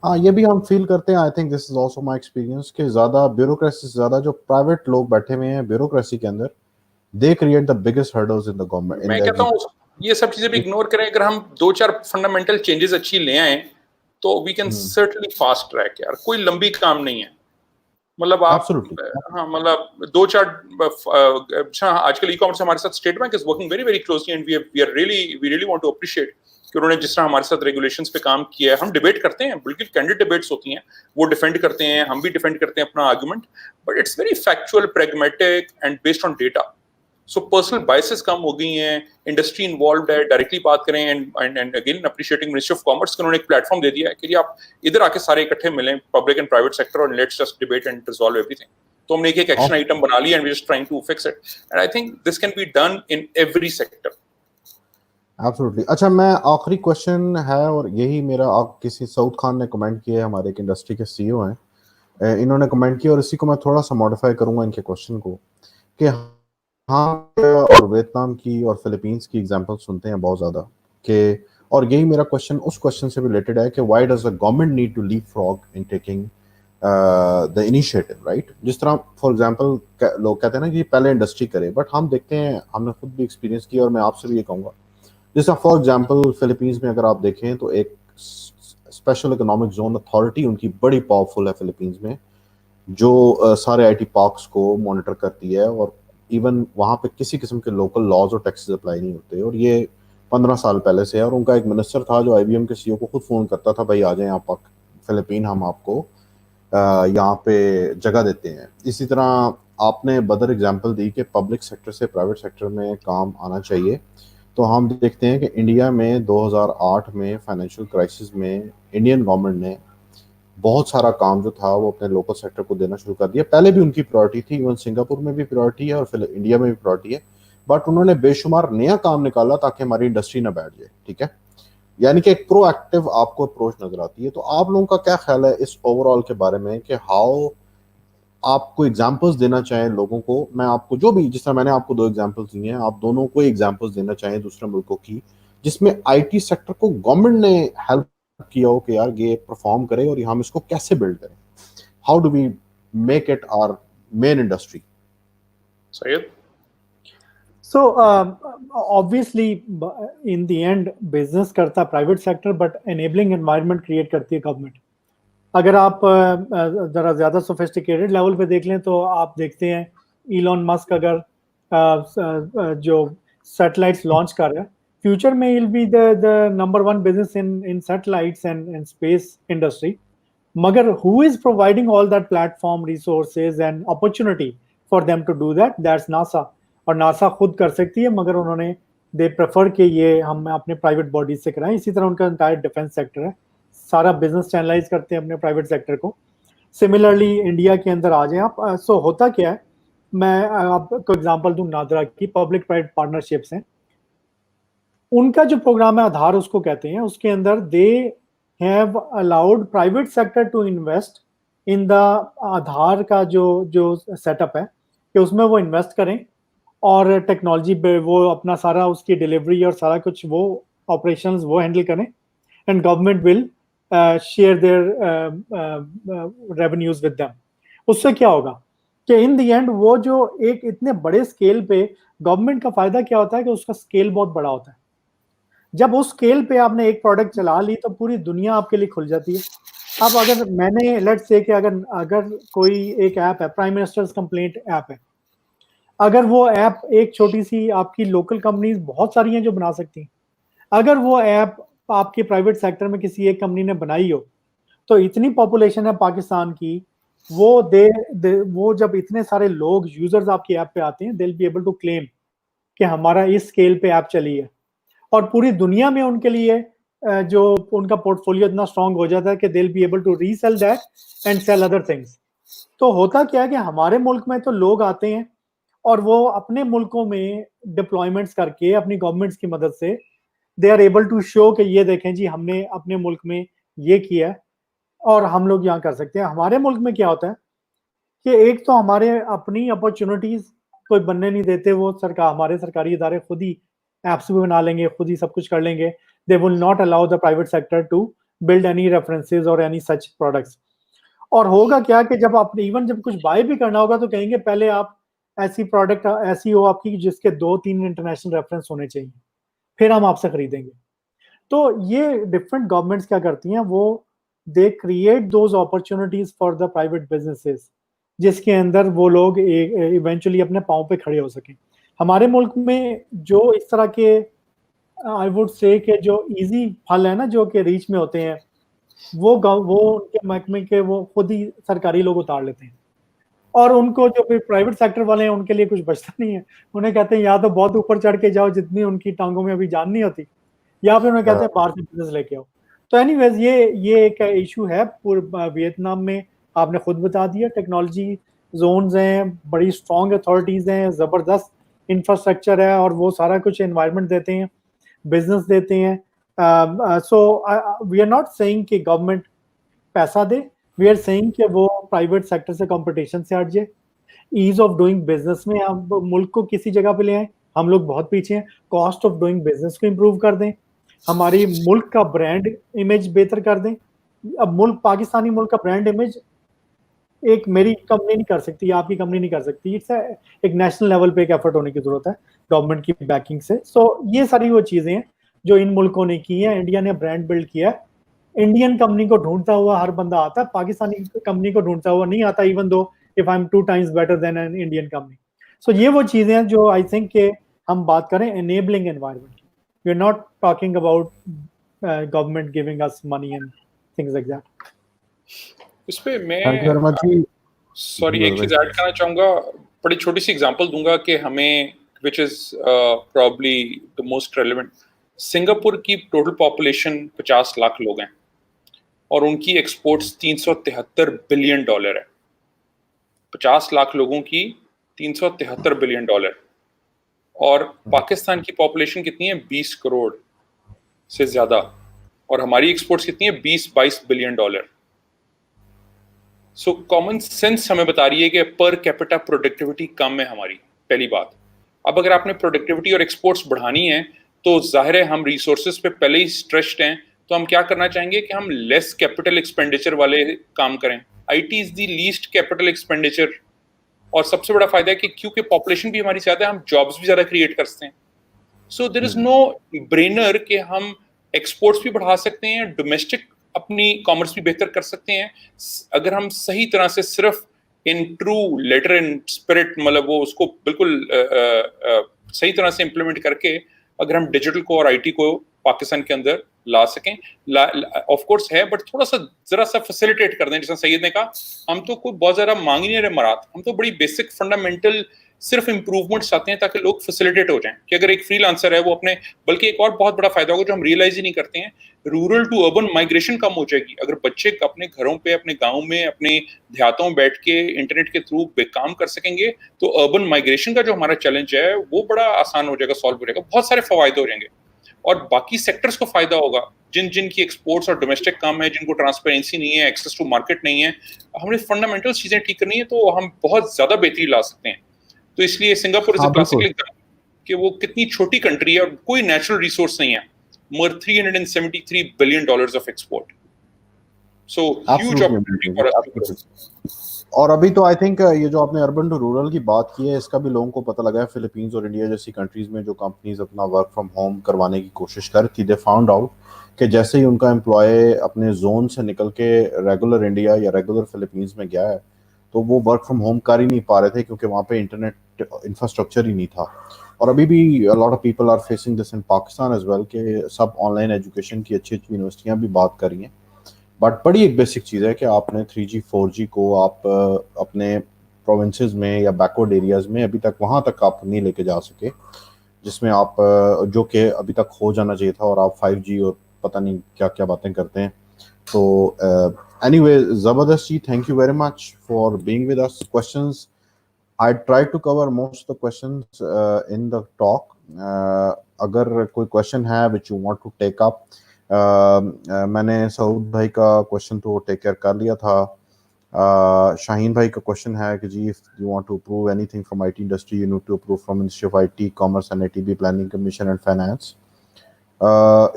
Speaker 2: हाँ, ये भी हम फील करते हैं। आई think this is also my experience कि ज्यादा ब्यूरोक्रेसी से ज्यादा जो प्राइवेट लोग बैठे हुए हैं ब्यूरोक्रेसी के अंदर, they create the biggest hurdles in the government.
Speaker 1: मैं कहता हूँ ये सब चीजें भी इग्नोर करें, अगर हम 2-4 फंडामेंटल चेंजेस अच्छी ले आए तो we can certainly fast track. यार कोई लंबी काम नहीं है, मतलब आप हाँ मतलब 2-4 अच्छा आजकल ई कॉमर्स हमारे साथ state bank is working very very closely and we really want to appreciate कि उन्होंने जिस तरह हमारे साथ रेगुलेशंस पे काम किया है। हम डिबेट करते हैं, बिल्कुल कैंडिड डिबेट्स होती हैं, वो डिफेंड करते हैं, हम भी डिफेंड करते हैं अपना argument, but it's very factual, pragmatic and based on data. So personal biases कम हो गई हैं, इंडस्ट्री इन्वॉल्वड है, डायरेक्टली बात करें and again appreciating ministry of commerce, उन्होंने एक प्लेटफॉर्म दे दिया है कि आप इधर आके सारे इकट्ठे मिलें, पब्लिक एंड प्राइवेट सेक्टर, और let's just debate and resolve everything. तो हमने एक एक्शन आइटम बना लिया and we just trying to fix it, and I think this can be done in every sector.
Speaker 2: Absolutely. अच्छा, मैं आखिरी क्वेश्चन है, और यही मेरा, आप किसी सऊद खान ने कमेंट किया है, हमारे एक इंडस्ट्री के सीईओ हैं, इन्होंने कमेंट किया और इसी को मैं थोड़ा सा मॉडिफाई करूंगा इनके क्वेश्चन को कि हाँ, और वियतनाम की और फिलीपींस की एग्जांपल सुनते हैं बहुत ज़्यादा कि, और यही मेरा क्वेश्चन उस क्वेश्चन से भी रिलेटेड है कि why does the government need to leapfrog in taking the initiative, right. जिस तरह फॉर एग्जांपल लोग कहते हैं ना कि पहले इंडस्ट्री करे, बट हम देखते हैं, हमने खुद भी एक्सपीरियंस किया और मैं आपसे भी ये कहूँगा, जैसा फॉर एग्जांपल फिलीपींस में अगर आप देखें तो एक स्पेशल इकोनॉमिक जोन अथॉरिटी उनकी बड़ी पावरफुल है फिलीपींस में, जो सारे आईटी पार्क्स को मॉनिटर करती है, और इवन वहाँ पे किसी किस्म के लोकल लॉज और टैक्सेस अप्लाई नहीं होते, और ये 15 साल पहले से है। और उनका एक मिनिस्टर था जो आईबीएम के सीईओ को खुद फ़ोन करता था, भाई आ जाएं आप फिलीपीन, हम आपको यहाँ पे जगह देते हैं। इसी तरह आपने बदर एग्जांपल दी कि पब्लिक सेक्टर से प्राइवेट सेक्टर में काम आना चाहिए, तो हम देखते हैं कि इंडिया में 2008 में फाइनेंशियल क्राइसिस में इंडियन गवर्नमेंट ने बहुत सारा काम जो था वो अपने लोकल सेक्टर को देना शुरू कर दिया। पहले भी उनकी प्रायोरिटी थी, इवन सिंगापुर में भी प्रायोरिटी है और फिर इंडिया में भी प्रायोरिटी है, बट उन्होंने बेशुमार नया काम निकाला ताकि हमारी इंडस्ट्री ना बैठ जाए, ठीक है। यानी कि एक प्रोएक्टिव आपको अप्रोच नजर आती है। तो आप लोगों का क्या ख्याल है इस ओवरऑल के बारे में कि हाउ आपको एग्जांपल्स देना चाहें लोगों को, मैं आपको जो भी, जिस तरह मैंने आपको 2 एग्जांपल्स दिए हैं, आप दोनों को एग्जांपल्स देना चाहें दूसरे मुल्कों की, जिसमें आईटी सेक्टर को गवर्नमेंट ने हेल्प किया हो कि यार ये परफॉर्म करे और हम इसको कैसे बिल्ड करें, how do we make it our main industry.
Speaker 1: Syed?
Speaker 3: So obviously in the end business करता private sector, but enabling environment create करती है गवर्नमेंट। अगर आप जरा ज़्यादा सोफिस्टिकेटेड लेवल पे देख लें तो आप देखते हैं इलॉन मस्क अगर जो सैटेलाइट्स लॉन्च कर रहा है, फ्यूचर में will be the number 1 business in satellites and space industry, मगर who is providing all that platform, resources and opportunity for them to do that, that's NASA. और NASA खुद कर सकती है, मगर उन्होंने दे प्रेफर कि ये हम अपने प्राइवेट बॉडीज से कराएं। इसी तरह उनका एंटायर डिफेंस सेक्टर है, सारा बिजनेस चैनलाइज करते हैं अपने प्राइवेट सेक्टर को। सिमिलरली इंडिया के अंदर आ जाए आप, सो होता क्या है, मैं आपको एग्जांपल दूं नादरा की, पब्लिक प्राइवेट पार्टनरशिप्स हैं। उनका जो प्रोग्राम है आधार उसको कहते हैं, उसके अंदर they have allowed private sector to invest in the Aadhaar का जो सेटअप है, कि उसमें वो इन्वेस्ट करें और टेक्नोलॉजी पे वो अपना सारा उसकी डिलीवरी और सारा कुछ वो ऑपरेशंस वो हैंडल करें, and government will share their revenues with them. उससे क्या होगा कि इन द एंड वो जो एक इतने बड़े स्केल पे गवर्नमेंट का फायदा क्या होता है कि उसका स्केल बहुत बड़ा होता है। जब उस स्केल पे आपने एक प्रोडक्ट चला ली तो पूरी दुनिया आपके लिए खुल जाती है। अब अगर मैंने लेट्स से कि अगर कोई एक ऐप है, प्राइम मिनिस्टर्स कंप्लेंट ऐप है, अगर वो ऐप एक छोटी सी, आपकी लोकल कंपनीज बहुत सारी हैं जो बना सकती हैं, अगर वो ऐप आपके प्राइवेट सेक्टर में किसी एक कंपनी ने बनाई हो, तो इतनी पॉपुलेशन है पाकिस्तान की, वो जब इतने सारे लोग यूजर्स आपकी ऐप पे आते हैं, they will be able to claim कि हमारा इस स्केल पे ऐप चली है, और पूरी दुनिया में उनके लिए जो उनका पोर्टफोलियो इतना स्ट्रांग हो जाता है कि they will be able to resell that and sell other things. तो होता क्या है कि हमारे मुल्क में तो लोग आते हैं और वो अपने मुल्कों में डिप्लॉयमेंट्स करके अपनी गवर्नमेंट्स की मदद से they are able to show कि ये देखें जी हमने अपने मुल्क में ये किया है और हम लोग यहाँ कर सकते हैं। हमारे मुल्क में क्या होता है कि एक तो हमारे अपनी अपॉर्चुनिटीज कोई बनने नहीं देते, वो हमारे सरकारी इदारे खुद ही एप्स भी बना लेंगे, खुद ही सब कुछ कर लेंगे। They will not allow the private sector to build any references और एनी सच प्रोडक्ट्स। और होगा क्या कि जब आप इवन जब कुछ बाय भी करना होगा तो कहेंगे पहले आप ऐसी प्रोडक्ट ऐसी हो आपकी जिसके 2-3 इंटरनेशनल रेफरेंस होने चाहिए, फिर हम आपसे खरीदेंगे। तो ये डिफरेंट गवर्नमेंट्स क्या करती हैं, वो they create those opportunities for the private businesses जिसके अंदर वो लोग इवेंचुअली अपने पाँव पे खड़े हो सकें। हमारे मुल्क में जो इस तरह के आई वुड से कि जो इजी फल है ना जो कि रीच में होते हैं, वो उनके महकमे के वो खुद ही सरकारी लोग उतार लेते हैं और उनको जो फिर प्राइवेट सेक्टर वाले हैं उनके लिए कुछ बचता नहीं है। उन्हें कहते हैं या तो बहुत ऊपर चढ़ के जाओ जितनी उनकी टांगों में अभी जान नहीं होती, या फिर उन्हें कहते हैं बाहर से बिजनेस लेके आओ। तो एनीवेज ये एक इशू है वियतनाम में। आपने खुद बता दिया, टेक्नोलॉजी जोन्स हैं, बड़ी स्ट्रॉन्ग अथॉरिटीज हैं, जबरदस्त इंफ्रास्ट्रक्चर है और वो सारा कुछ एनवायरनमेंट देते हैं, बिजनेस देते हैं। So we are not saying कि गवर्नमेंट पैसा दे, वी आर सेइंग कि वो प्राइवेट सेक्टर से कंपटीशन से हट जाए, ईज ऑफ डूइंग बिजनेस में हम मुल्क को किसी जगह पे ले आए। हम लोग बहुत पीछे हैं, कॉस्ट ऑफ डूइंग बिजनेस को इम्प्रूव कर दें, हमारी मुल्क का ब्रांड इमेज बेहतर कर दें। अब मुल्क पाकिस्तानी मुल्क का ब्रांड इमेज एक मेरी कंपनी नहीं कर सकती, आपकी कंपनी नहीं कर सकती, इट्स एक नेशनल लेवल पे एक एफर्ट होने की जरूरत है गवर्नमेंट की बैकिंग से। सो ये सारी वो चीजें हैं जो इन मुल्कों ने की है। इंडिया ने ब्रांड बिल्ड किया है, इंडियन कंपनी को ढूंढता हुआ हर बंदा आता है, पाकिस्तानी कंपनी को ढूंढता हुआ नहीं आता, even though if I am 2 times better than an Indian company. So ये वो चीजें हैं जो आई थिंक के हम बात करें enabling environment, we are not talking about government giving us money and things like that.
Speaker 1: इस पे
Speaker 2: थैंक यू वेरी
Speaker 1: मैं
Speaker 2: मच जी।
Speaker 1: सॉरी एक चीज ऐड करना चाहूंगा, बड़ी छोटी सी एग्जांपल दूंगा कि हमें which is probably the most relevant. Singapore की टोटल पॉपुलेशन 50 लाख लोग हैं और उनकी एक्सपोर्ट्स $373 बिलियन है। 50 लाख लोगों की $373 बिलियन। और पाकिस्तान की पॉपुलेशन कितनी है? 20 करोड़ से ज्यादा, और हमारी एक्सपोर्ट्स कितनी है? 20-22 billion dollar. So common sense हमें बता रही है कि पर कैपिटा प्रोडक्टिविटी कम है हमारी, पहली बात। अब अगर आपने प्रोडक्टिविटी और एक्सपोर्ट्स बढ़ानी है तो जाहिर है हम रिसोर्सेज पे पहले ही स्ट्रेस्ड हैं, तो हम क्या करना चाहेंगे कि हम लेस कैपिटल एक्सपेंडिचर वाले काम करें। IT is the least capital expenditure, और सबसे बड़ा फायदा है कि क्योंकि पॉपुलेशन भी हमारी ज्यादा है, हम जॉब्स भी ज्यादा क्रिएट कर सकते हैं। So there is no brainer कि हम एक्सपोर्ट्स भी बढ़ा सकते हैं, डोमेस्टिक अपनी कॉमर्स भी बेहतर कर सकते हैं, अगर हम सही तरह से सिर्फ in true letter and spirit, मतलब वो उसको बिल्कुल सही तरह से इम्प्लीमेंट करके अगर हम डिजिटल को और आईटी को पाकिस्तान के अंदर ला सकें। ऑफ कोर्स है, बट थोड़ा सा जरा सा फैसिलिटेट कर दें। जैसा सैयद ने कहा, हम तो कोई बहुत ज्यादा मांग ही नहीं रहे मरात, हम तो बड़ी बेसिक फंडामेंटल सिर्फ इंप्रूवमेंट्स चाहते हैं ताकि लोग फैसिलिटेट हो जाएं कि अगर एक फ्रीलांसर है वो अपने, बल्कि एक और बहुत बड़ा फायदा होगा जो हम रियलाइज ही नहीं करते हैं, रूरल टू अर्बन माइग्रेशन कम हो जाएगी। अगर बच्चे अपने घरों पे, अपने गाँव में, अपने देहातों में बैठ के इंटरनेट के थ्रू काम कर सकेंगे तो अर्बन माइग्रेशन का जो हमारा चैलेंज है वो बड़ा आसान हो जाएगा, सॉल्व हो जाएगा, बहुत सारे फायदे हो जाएंगे। और बाकी सेक्टर्स को फायदा होगा जिनकी एक्सपोर्ट्स और डोमेस्टिक कम है, जिनको ट्रांसपेरेंसी नहीं है, एक्सेस टू मार्केट नहीं है। हमने फंडामेंटल चीजें ठीक करनी है तो हम बहुत ज्यादा बेहतरी ला सकते हैं। तो इसलिए Singapore is a classical example कि वो कितनी छोटी कंट्री है और कोई नेचुरल रिसोर्स नहीं है, मगर $373 billion of export. So huge opportunity for us.
Speaker 2: और अभी तो आई थिंक ये जो आपने अर्बन टू रूरल की बात की है, इसका भी लोगों को पता लगा है। फिलीपींस और इंडिया जैसी कंट्रीज में जो कंपनीज अपना वर्क फ्रॉम होम करवाने की कोशिश कर थी, दे फाउंड आउट कि जैसे ही उनका एम्प्लॉय अपने जोन से निकल के रेगुलर इंडिया या रेगुलर फिलीपींस में गया है तो वो वर्क फ्रॉम होम कर ही नहीं पा रहे थे क्योंकि वहाँ पे इंटरनेट इंफ्रास्ट्रक्चर ही नहीं था। और अभी भी lot of people are facing this in Pakistan as well कि सब ऑनलाइन एजुकेशन की अच्छी अच्छी यूनिवर्सिटियाँ भी बात कर रही हैं, बट बड़ी एक बेसिक चीज़ है कि आपने 3G 4G को आप अपने प्रोविंसेस में या बैकवर्ड एरियाज़ में अभी तक वहाँ तक आप नहीं लेके जा सके जिसमें आप जो कि अभी तक हो जाना चाहिए था, और आप 5G और पता नहीं क्या क्या बातें करते हैं। तो एनीवे, ज़बरदस्त जी, thank you very much for being with us. Questions I tried to cover most of the questions in the talk. अगर कोई क्वेश्चन है which you want to take up, मैंने सऊद भाई का क्वेश्चन तो टेक केयर कर लिया था. शाहीन भाई का क्वेश्चन है कि जी, if you want to approve anything from IT industry, you need to approve from Ministry of IT, Commerce and ATB, Planning Commission and Finance.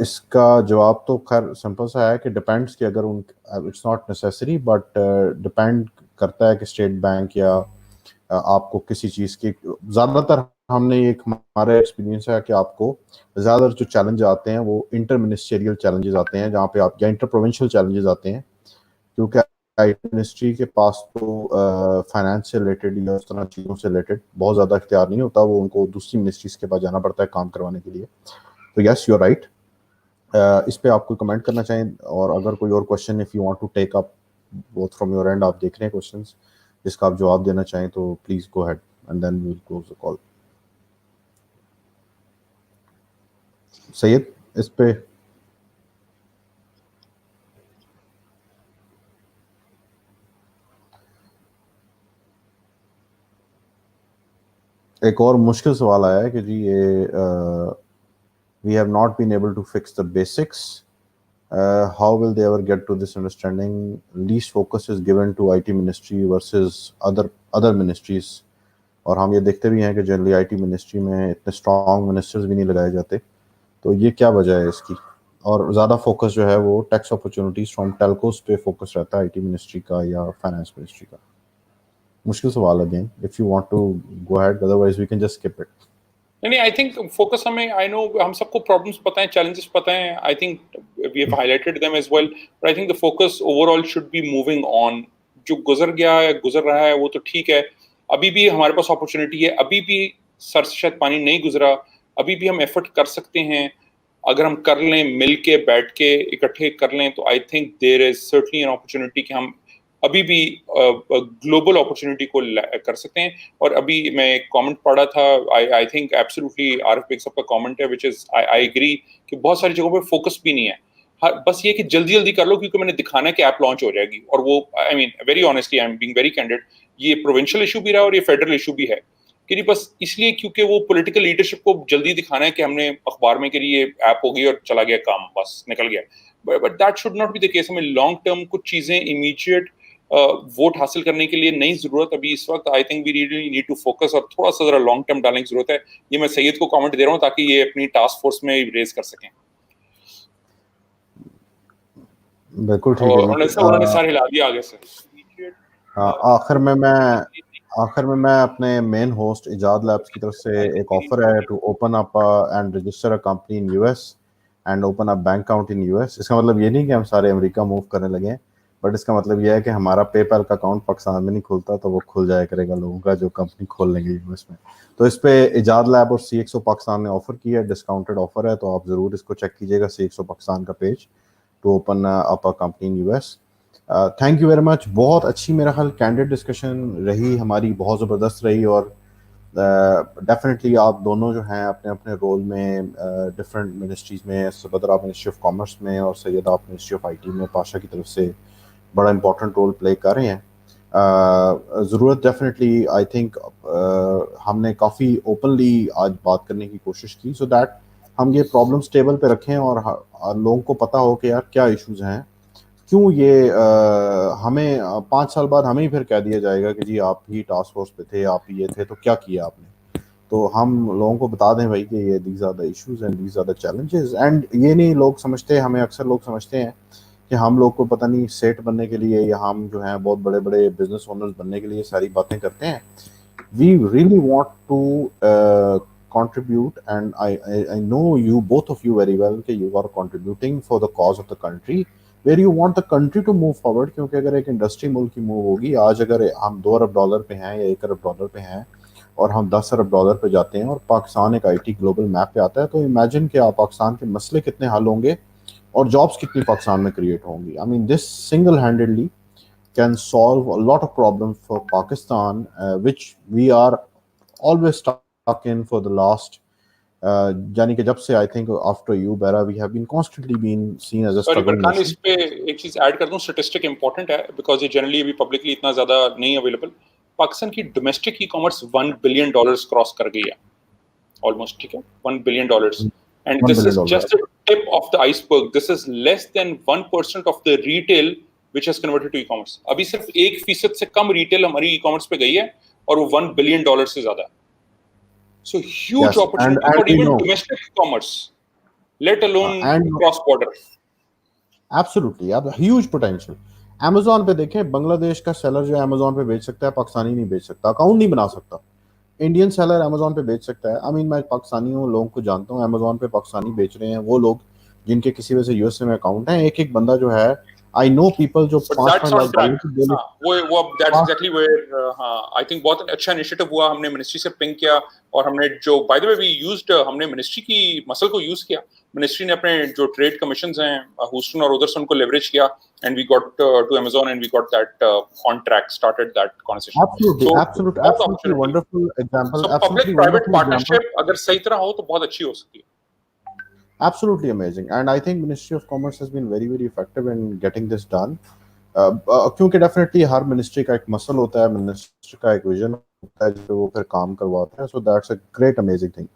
Speaker 2: इसका जवाब तो खैर सिंपल सा है कि डिपेंड्स कि अगर उन it's not necessary, but depend करता है कि स्टेट बैंक या आपको किसी चीज़ की, ज़्यादातर हमने एक हमारा एक्सपीरियंस है कि आपको ज़्यादातर जो चैलेंज आते हैं वो इंटर मिनिस्ट्रियल चैलेंजेस आते हैं, जहाँ पे आप, या इंटर प्रोविंशियल चैलेंजेस आते हैं, क्योंकि आईटी मिनिस्ट्री के पास तो फाइनेंस से रिलेटेड या उस तरह चीज़ों से रिलेटेड बहुत ज़्यादा इख्तियार नहीं होता, वो उनको दूसरी मिनिस्ट्रीज के पास जाना पड़ता है काम करवाने के लिए. तो यस, यू आर राइट. इस पे आप कोई कमेंट करना चाहें, और अगर कोई और question if you want to take up both from your end, आप देख रहे हैं क्वेश्चंस जिसका आप जवाब देना चाहें, तो please go ahead and then we will close the call. Syed, इस पे एक और मुश्किल सवाल आया है कि जी ये we have not been able to fix the basics. How will they ever get to this understanding? Least focus is given to IT ministry versus other ministries. और हम ये देखते भी हैं कि जनरली IT मिनिस्ट्री में इतने स्ट्रॉन्ग मिनिस्टर्स भी नहीं लगाए जाते. तो ये क्या वजह है इसकी? और ज़्यादा फोकस जो है वो टैक्स अपॉर्चुनिटीज फ्रॉम टेलकोस पे फोकस रहता है IT मिनिस्ट्री का या फाइनेंस मिनिस्ट्री का. मुश्किल सवाल again, if you want to go ahead, otherwise we can just skip it.
Speaker 1: नहीं, आई थिंक फोकस हमें, आई नो हम सबको प्रॉब्लम्स पता है, चैलेंजेस पता है, I think we have highlighted them as well, but I think the focus overall should be moving on. जो गुजर गया है, गुजर रहा है, वो तो ठीक है. अभी भी हमारे पास अपॉर्चुनिटी है, अभी भी सर से शायद पानी नहीं गुजरा, अभी भी हम एफर्ट कर सकते हैं. अगर हम कर लें, मिल के बैठ के इकट्ठे कर लें, तो I think there is certainly an opportunity कि हम अभी भी ग्लोबल अपॉर्चुनिटी को कर सकते हैं. और अभी मैं एक कमेंट पढ़ा था, I think absolutely Arif Baig साहब का कमेंट है, व्हिच इज आई एग्री कि बहुत सारी जगहों पे फोकस भी नहीं है. बस ये कि जल्दी जल्दी कर लो क्योंकि मैंने दिखाना है कि ऐप लॉन्च हो जाएगी. और वो, I mean very honestly, I am being very candid, ये प्रोविंशियल इशू भी रहा और ये फेडरल इशू भी है कि बस इसलिए क्योंकि वो पॉलिटिकल लीडरशिप को जल्दी दिखाना है कि हमने अखबार में कि ये ऐप हो गई और चला गया काम, बस निकल गया. But that should not be the case. हमें लॉन्ग टर्म कुछ चीजें इमीडिएट वोट हासिल करने के लिए नहीं जरूरत अभी इस वक्त. I think we really need to focus और थोड़ा सा जरा लॉन्ग टर्म डालने की जरूरत है. ये मैं सैयद को कमेंट दे रहा हूँ ताकि ये अपनी टास्क फोर्स में रेज कर सकें.
Speaker 2: बिल्कुल ठीक है.
Speaker 1: उन्होंने सारे हिला दिया आगे से.
Speaker 2: आखिर में मैं अपने मेन होस्ट इजाद लैब्स की तरफ से एक ऑफर है to open up and register a company in US and open up bank account in US. इसका मतलब ये नहीं कि हम सारे अमेरिका मूव करने लगे, बट इसका मतलब यह है कि हमारा पेपैल का अकाउंट पाकिस्तान में नहीं खुलता तो वो खुल जाया करेगा लोगों का जो कंपनी खोल लेंगे यूएस में. तो इस पे इजाद लैब और CXO पाकिस्तान ने ऑफर किया है, डिस्काउंटेड ऑफर है, तो आप ज़रूर इसको चेक कीजिएगा, CXO पाकिस्तान का page, to open up a company in US. Thank you very much. बहुत अच्छी मेरा ख्याल कैंडिड डिस्कशन रही हमारी, बहुत ज़बरदस्त रही. और डेफिनेटली आप दोनों जो हैं अपने अपने रोल में डिफरेंट मिनिस्ट्रीज़ में, सबदर आप मिनिस्ट्री ऑफ कॉमर्स में और सैयद आप मिनिस्ट्री ऑफ IT में पाशा की तरफ से बड़ा इंपॉर्टेंट रोल प्ले कर रहे हैं. ज़रूरत डेफिनेटली, आई थिंक हमने काफ़ी ओपनली आज बात करने की कोशिश की, सो दैट हम ये प्रॉब्लम्स टेबल पे रखें और लोगों को पता हो कि यार क्या इश्यूज हैं, क्यों ये हमें 5 साल बाद हमें ही फिर कह दिया जाएगा कि जी आप ही टास्क फोर्स पे थे, आप ये थे, तो क्या किया आपने. तो हम लोगों को बता दें भाई कि ये these are the issues and these are the challenges. And ये नहीं लोग समझते, हमें अक्सर लोग समझते हैं कि हम लोग को पता नहीं सेट बनने के लिए या हम जो हैं बहुत बड़े बड़े बिजनेस ओनर्स बनने के लिए सारी बातें करते हैं. We really want to contribute, and I know you, both of you, very well कि you are contributing for the cause of the country, where you want the country to move forward. क्योंकि अगर एक industry मुल्क की move होगी, आज अगर हम $2 अरब पे हैं या $1 अरब पे हैं और हम $10 अरब पे जाते हैं और पाकिस्तान एक IT ग्लोबल मैप पे आता है, तो इमेजिन कि आप पाकिस्तान के मसले कितने हल होंगे और जॉब्स कितनी पाकिस्तान में क्रिएट होंगी. I mean this single handedly can solve a lot of problems for Pakistan, which we are always stuck in for the last यानी कि जब से आई थिंक आफ्टर यू बेरा we have been constantly been seen as a struggle nation.
Speaker 1: इस पे एक चीज ऐड कर दूं, स्टैटिस्टिक इंपॉर्टेंट है बिकॉज़ ये जनरली अभी पब्लिकली इतना ज्यादा नहीं अवेलेबल. पाकिस्तान की domestic e commerce $1 billion cross कर गई है ऑलमोस्ट, ठीक है, $1 billion, and this is just the tip of the iceberg. This is less than 1% of the retail which has converted to e commerce. अभी सिर्फ 1% से कम रिटेल हमारी ई कॉमर्स पे गई है और वो $1 बिलियन से ज्यादा है. So huge opportunity for even domestic commerce, let alone cross border.
Speaker 2: Absolutely, huge potential. Amazon पे देखें, बांग्लादेश का सेलर जो Amazon पे बेच सकता है, पाकिस्तानी नहीं बेच सकता, अकाउंट नहीं बना सकता. इंडियन सेलर Amazon पे बेच सकता है. मैं पाकिस्तानियों लोगों को जानता हूँ Amazon पे पाकिस्तानी बेच रहे हैं, वो लोग जिनके किसी वजह से यूएसए में अकाउंट है. एक बंदा जो है, I know people जो
Speaker 1: that's exactly where I think बहुत अच्छा इनिशिएटिव हुआ. हमने मिनिस्ट्री से पिंग किया और हमने जो by the way we used, हमने मिनिस्ट्री की मसल को यूज किया. मिनिस्ट्री ने अपने जो ट्रेड कमीशंस हैं ह्यूस्टन और उधर से उनको लेवरेज किया, and we got to Amazon and we got that on track, started that conversation.
Speaker 2: Absolutely wonderful example.
Speaker 1: So public private partnership अगर सही तरह हो तो बहुत अच्छी हो सकती है.
Speaker 2: Absolutely amazing, and I think Ministry of Commerce has been very effective in getting this done. क्योंकि definitely हर मिनिस्ट्री का एक मसल होता है, मिनिस्ट्री का एक विजन होता है जो वो फिर काम करवाते हैं. So that's a great amazing thing.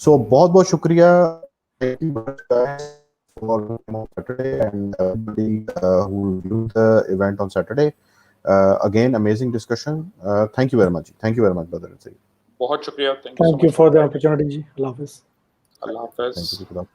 Speaker 2: So बहुत शुक्रिया for Saturday and everybody who viewed the event on Saturday. Again, amazing discussion. Thank you very much. Thank you very much, brother.
Speaker 1: बहुत शुक्रिया.
Speaker 3: Thank you for the opportunity. Allah Hafiz.
Speaker 1: Allah Hafiz.
Speaker 2: Thank you.